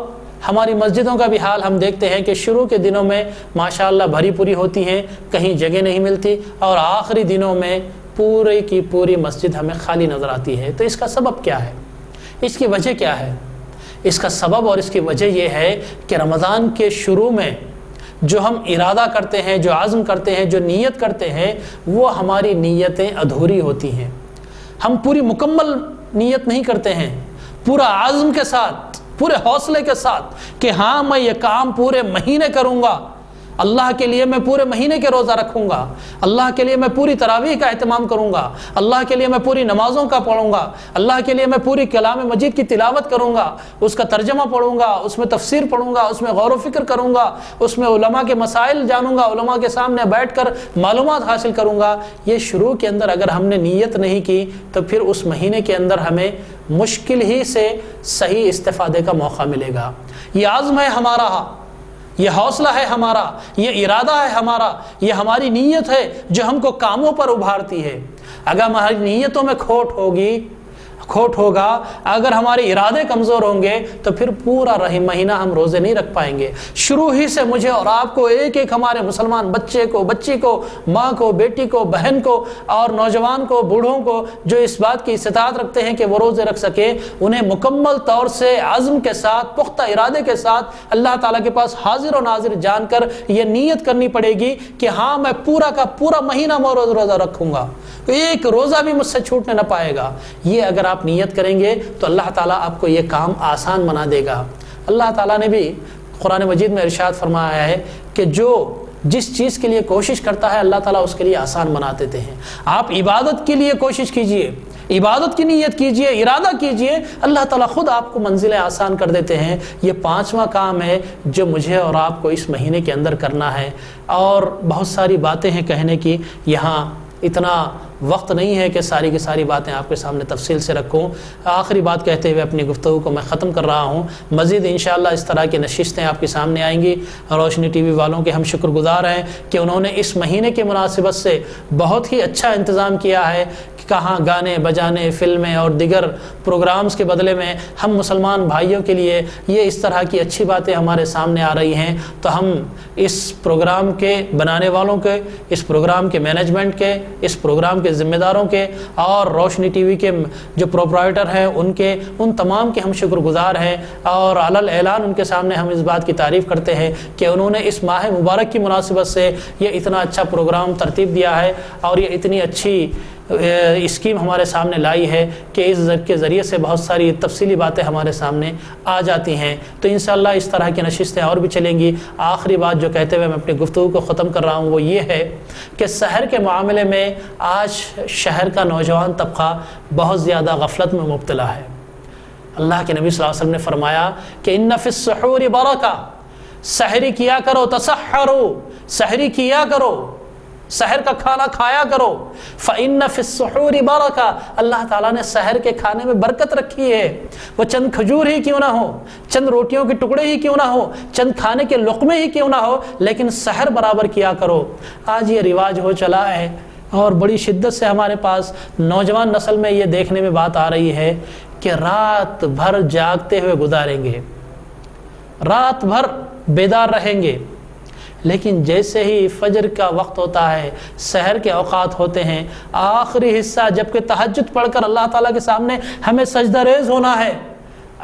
ہماری مسجدوں کا بھی حال ہم دیکھتے ہیں کہ شروع کے دنوں میں ماشاءاللہ بھری پوری ہوتی ہیں، کہیں جگہ نہیں ملتی، اور آخری دنوں میں پورے کی پوری مسجد ہمیں خالی نظر آتی ہے۔ تو اس کا سبب کیا ہے؟ اس کی وجہ کیا ہے؟ اس کا سبب اور اس کی وجہ یہ ہے کہ رمضان کے شروع میں جو ہم ارادہ کرتے ہیں، جو عزم کرتے ہیں، جو نیت کرتے ہیں، وہ ہماری نیتیں ادھوری ہوتی ہیں۔ ہم پوری مکمل نیت نہیں کرتے ہیں، پورا عزم کے ساتھ، پورے حوصلے کے ساتھ کہ ہاں میں یہ کام پورے مہینے کروں گا، اللہ کے لیے میں پورے مہینے کے روزہ رکھوں گا، اللہ کے لیے میں پوری تراویح کا اہتمام کروں گا، اللہ کے لیے میں پوری نمازوں کا پڑھوں گا، اللہ کے لیے میں پوری کلام مجید کی تلاوت کروں گا، اس کا ترجمہ پڑھوں گا، اس میں تفسیر پڑھوں گا، اس میں غور و فکر کروں گا، اس میں علماء کے مسائل جانوں گا، علماء کے سامنے بیٹھ کر معلومات حاصل کروں گا۔ یہ شروع کے اندر اگر ہم نے نیت نہیں کی تو پھر اس مہینے کے اندر ہمیں مشکل ہی سے صحیح استفادے کا موقع ملے گا۔ یہ عزم ہے ہمارا، یہ حوصلہ ہے ہمارا، یہ ارادہ ہے ہمارا، یہ ہماری نیت ہے جو ہم کو کاموں پر ابھارتی ہے۔ اگر ہماری نیتوں میں کھوٹ ہوگا، اگر ہمارے ارادے کمزور ہوں گے تو پھر پورا مہینہ ہم روزے نہیں رکھ پائیں گے۔ شروع ہی سے مجھے اور آپ کو، ایک ایک ہمارے مسلمان بچے کو، بچی کو، ماں کو، بیٹی کو، بہن کو اور نوجوان کو، بوڑھوں کو جو اس بات کی استطاعت رکھتے ہیں کہ وہ روزے رکھ سکے، انہیں مکمل طور سے عزم کے ساتھ، پختہ ارادے کے ساتھ اللہ تعالیٰ کے پاس حاضر و ناظر جان کر یہ نیت کرنی پڑے گی کہ ہاں میں پورا کا پورا مہینہ میں روزہ رکھوں گا، ایک روزہ بھی مجھ سے چھوٹنے نہ پائے گا۔ یہ اگر آپ نیت کریں گے تو اللہ تعالیٰ آپ کو یہ کام آسان بنا دے گا۔ اللہ تعالیٰ نے بھی قرآن مجید میں ارشاد فرمایا ہے کہ جو جس چیز کے لیے کوشش کرتا ہے اللہ تعالیٰ اس کے لیے آسان بنا دیتے ہیں۔ آپ عبادت کے لیے کوشش کیجئے، عبادت کی نیت کیجئے، ارادہ کیجئے، اللہ تعالیٰ خود آپ کو منزلیں آسان کر دیتے ہیں۔ یہ 5واں کام ہے جو مجھے اور آپ کو اس مہینے کے اندر کرنا ہے۔ اور بہت ساری باتیں ہیں کہنے کی، یہاں اتنا وقت نہیں ہے کہ ساری کی ساری باتیں آپ کے سامنے تفصیل سے رکھوں۔ آخری بات کہتے ہوئے اپنی گفتگو کو میں ختم کر رہا ہوں۔ مزید انشاءاللہ اس طرح کی نشستیں آپ کے سامنے آئیں گی۔ روشنی ٹی وی والوں کے ہم شکر گزار ہیں کہ انہوں نے اس مہینے کی مناسبت سے بہت ہی اچھا انتظام کیا ہے کہ کہاں گانے بجانے، فلمیں اور دیگر پروگرامز کے بدلے میں ہم مسلمان بھائیوں کے لیے یہ اس طرح کی اچھی باتیں ہمارے سامنے آ رہی ہیں۔ تو ہم اس پروگرام کے بنانے والوں کے، اس پروگرام کے مینجمنٹ کے، اس پروگرام کے ذمہ داروں کے اور روشنی ٹی وی کے جو پروپرائٹر ہیں ان تمام کے ہم شکر گزار ہیں، اور علل اعلان ان کے سامنے ہم اس بات کی تعریف کرتے ہیں کہ انہوں نے اس ماہ مبارک کی مناسبت سے یہ اتنا اچھا پروگرام ترتیب دیا ہے اور یہ اتنی اچھی اسکیم ہمارے سامنے لائی ہے کہ اس کے ذریعے سے بہت ساری تفصیلی باتیں ہمارے سامنے آ جاتی ہیں۔ تو انشاءاللہ اس طرح کی نشستیں اور بھی چلیں گی۔ آخری بات جو کہتے ہوئے میں اپنی گفتگو کو ختم کر رہا ہوں وہ یہ ہے کہ سحر کے معاملے میں آج شہر کا نوجوان طبقہ بہت زیادہ غفلت میں مبتلا ہے۔ اللہ کے نبی صلی اللہ علیہ وسلم نے فرمایا کہ ان فی السحور برکہ، سحری کیا کرو، تسحروا، سحری کیا کرو، سحر کا کھانا کھایا کرو۔ فَإِنَّ فِي السُّحُورِ بَرَكَةً، اللہ تعالیٰ نے سحر کے کھانے میں برکت رکھی ہے۔ وہ چند کھجور ہی کیوں نہ ہو، چند روٹیوں کے ٹکڑے ہی کیوں نہ ہو، چند کھانے کے لقمے ہی کیوں نہ ہو، لیکن سحر برابر کیا کرو۔ آج یہ رواج ہو چلا ہے اور بڑی شدت سے ہمارے پاس نوجوان نسل میں یہ دیکھنے میں بات آ رہی ہے کہ رات بھر جاگتے ہوئے گزاریں گے، رات بھر بیدار رہیں گے، لیکن جیسے ہی فجر کا وقت ہوتا ہے، سحر کے اوقات ہوتے ہیں، آخری حصہ جبکہ تہجد پڑھ کر اللہ تعالیٰ کے سامنے ہمیں سجدہ ریز ہونا ہے،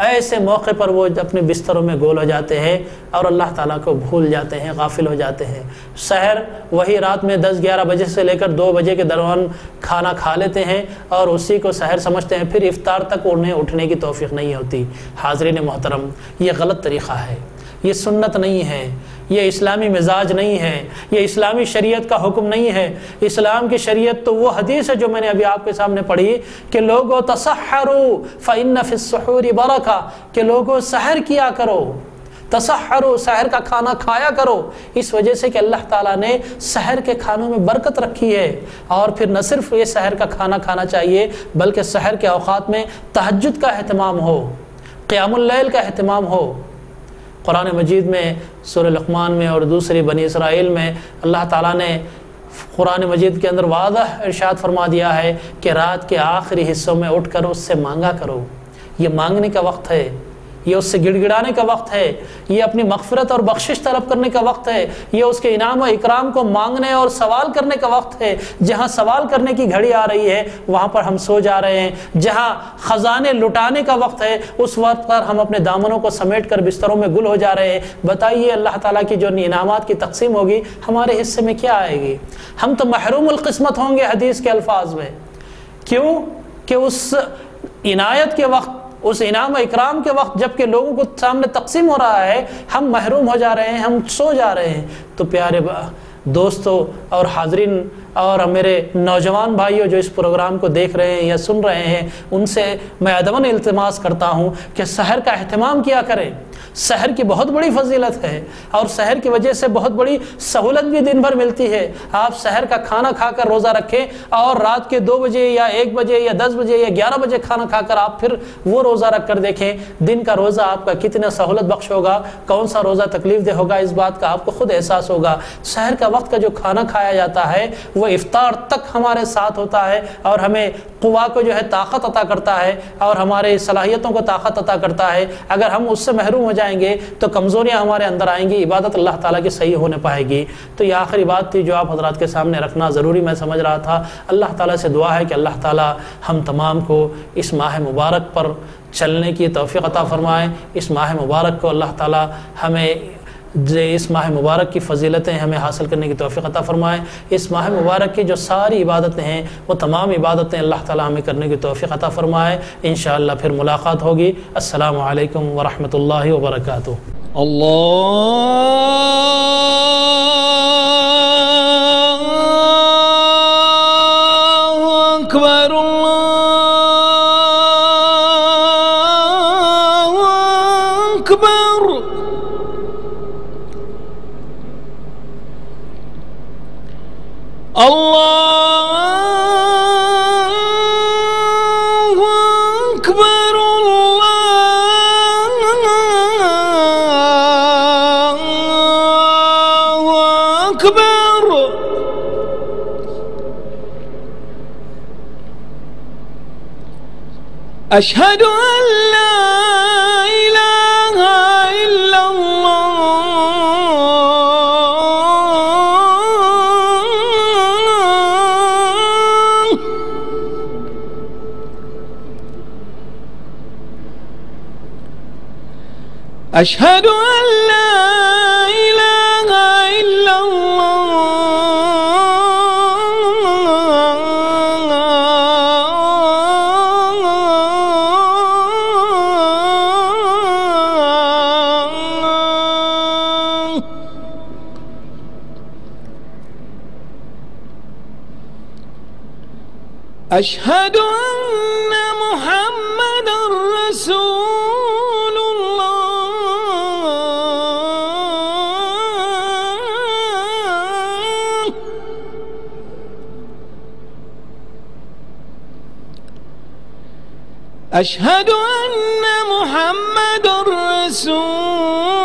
ایسے موقع پر وہ اپنے بستروں میں گول ہو جاتے ہیں اور اللہ تعالیٰ کو بھول جاتے ہیں، غافل ہو جاتے ہیں۔ سحر وہی رات میں 10-11 بجے سے لے کر 2 بجے کے دوران کھانا کھا لیتے ہیں اور اسی کو سحر سمجھتے ہیں، پھر افطار تک انہیں اٹھنے کی توفیق نہیں ہوتی۔ حاضرین محترم، یہ غلط طریقہ ہے، یہ سنت نہیں ہے، یہ اسلامی مزاج نہیں ہے، یہ اسلامی شریعت کا حکم نہیں ہے۔ اسلام کی شریعت تو وہ حدیث ہے جو میں نے ابھی آپ کے سامنے پڑھی کہ لوگوں تسحروا فإن فی السحور برکہ، کہ لوگوں سحر کیا کرو، تسحروا، سحر کا کھانا کھایا کرو، اس وجہ سے کہ اللہ تعالیٰ نے سحر کے کھانوں میں برکت رکھی ہے۔ اور پھر نہ صرف یہ سحر کا کھانا کھانا چاہیے بلکہ سحر کے اوقات میں تہجد کا اہتمام ہو، قیام اللیل کا اہتمام ہو۔ قرآن مجید میں سورہ لقمان میں اور دوسری بنی اسرائیل میں اللہ تعالیٰ نے قرآن مجید کے اندر واضح ارشاد فرما دیا ہے کہ رات کے آخری حصوں میں اٹھ کر اس سے مانگا کرو. یہ مانگنے کا وقت ہے، یہ اس سے گڑ گڑانے کا وقت ہے، یہ اپنی مغفرت اور بخشش طلب کرنے کا وقت ہے، یہ اس کے انعام و اکرام کو مانگنے اور سوال کرنے کا وقت ہے. جہاں سوال کرنے کی گھڑی آ رہی ہے وہاں پر ہم سو جا رہے ہیں. جہاں خزانے لٹانے کا وقت ہے اس وقت پر ہم اپنے دامنوں کو سمیٹ کر بستروں میں گل ہو جا رہے ہیں. بتائیے اللہ تعالیٰ کی جو انعامات کی تقسیم ہوگی ہمارے حصے میں کیا آئے گی؟ ہم تو محروم القسمت ہوں گے حدیث کے الفاظ میں. کیوں کہ اس عنایت کے وقت، اس انعام و اکرام کے وقت جب کہ لوگوں کو سامنے تقسیم ہو رہا ہے ہم محروم ہو جا رہے ہیں، ہم سو جا رہے ہیں. تو پیارے دوستوں اور حاضرین اور میرے نوجوان بھائیوں جو اس پروگرام کو دیکھ رہے ہیں یا سن رہے ہیں، ان سے میں ادباً التماس کرتا ہوں کہ سحر کا اہتمام کیا کریں. سحر کی بہت بڑی فضیلت ہے اور سحر کی وجہ سے بہت بڑی سہولت بھی دن بھر ملتی ہے. آپ سحر کا کھانا کھا کر روزہ رکھیں اور رات کے 2 بجے یا 1 بجے یا 10 بجے یا 11 بجے کھانا کھا کر آپ پھر وہ روزہ رکھ کر دیکھیں دن کا روزہ آپ کا کتنا سہولت بخش ہوگا، کون سا روزہ تکلیف دہ ہوگا، اس بات کا آپ کو خود احساس ہوگا. سحر کا وقت کا جو کھانا کھایا جاتا ہے وہ افطار تک ہمارے ساتھ ہوتا ہے اور ہمیں قوا کو جو ہے طاقت عطا کرتا ہے اور ہمارے صلاحیتوں کو طاقت عطا کرتا ہے. اگر ہم اس سے محروم ہو جائیں گے تو کمزوریاں ہمارے اندر آئیں گی، عبادت اللہ تعالیٰ کی صحیح ہونے پائے گی. تو یہ آخری بات تھی جو آپ حضرات کے سامنے رکھنا ضروری میں سمجھ رہا تھا. اللہ تعالیٰ سے دعا ہے کہ اللہ تعالیٰ ہم تمام کو اس ماہ مبارک پر چلنے کی توفیق عطا فرمائے. اس ماہ مبارک کو اللہ تعالیٰ ہمیں اس ماہ مبارک کی فضیلتیں ہمیں حاصل کرنے کی توفیق عطا فرمائے. اس ماہ مبارک کی جو ساری عبادتیں ہیں وہ تمام عبادتیں اللہ تعالیٰ ہمیں کرنے کی توفیق عطا فرمائے. انشاءاللہ پھر ملاقات ہوگی. السلام علیکم ورحمۃ اللہ وبرکاتہ. اللہ اکبر اللہ اکبر. اللہ اکبر اللہ اکبر. اشہد ان لا الہ الا اللہ. اشہد ان لا الہ الا اللہ. اشہد ان محمد رسول اللہ. اشہد ان محمد رسول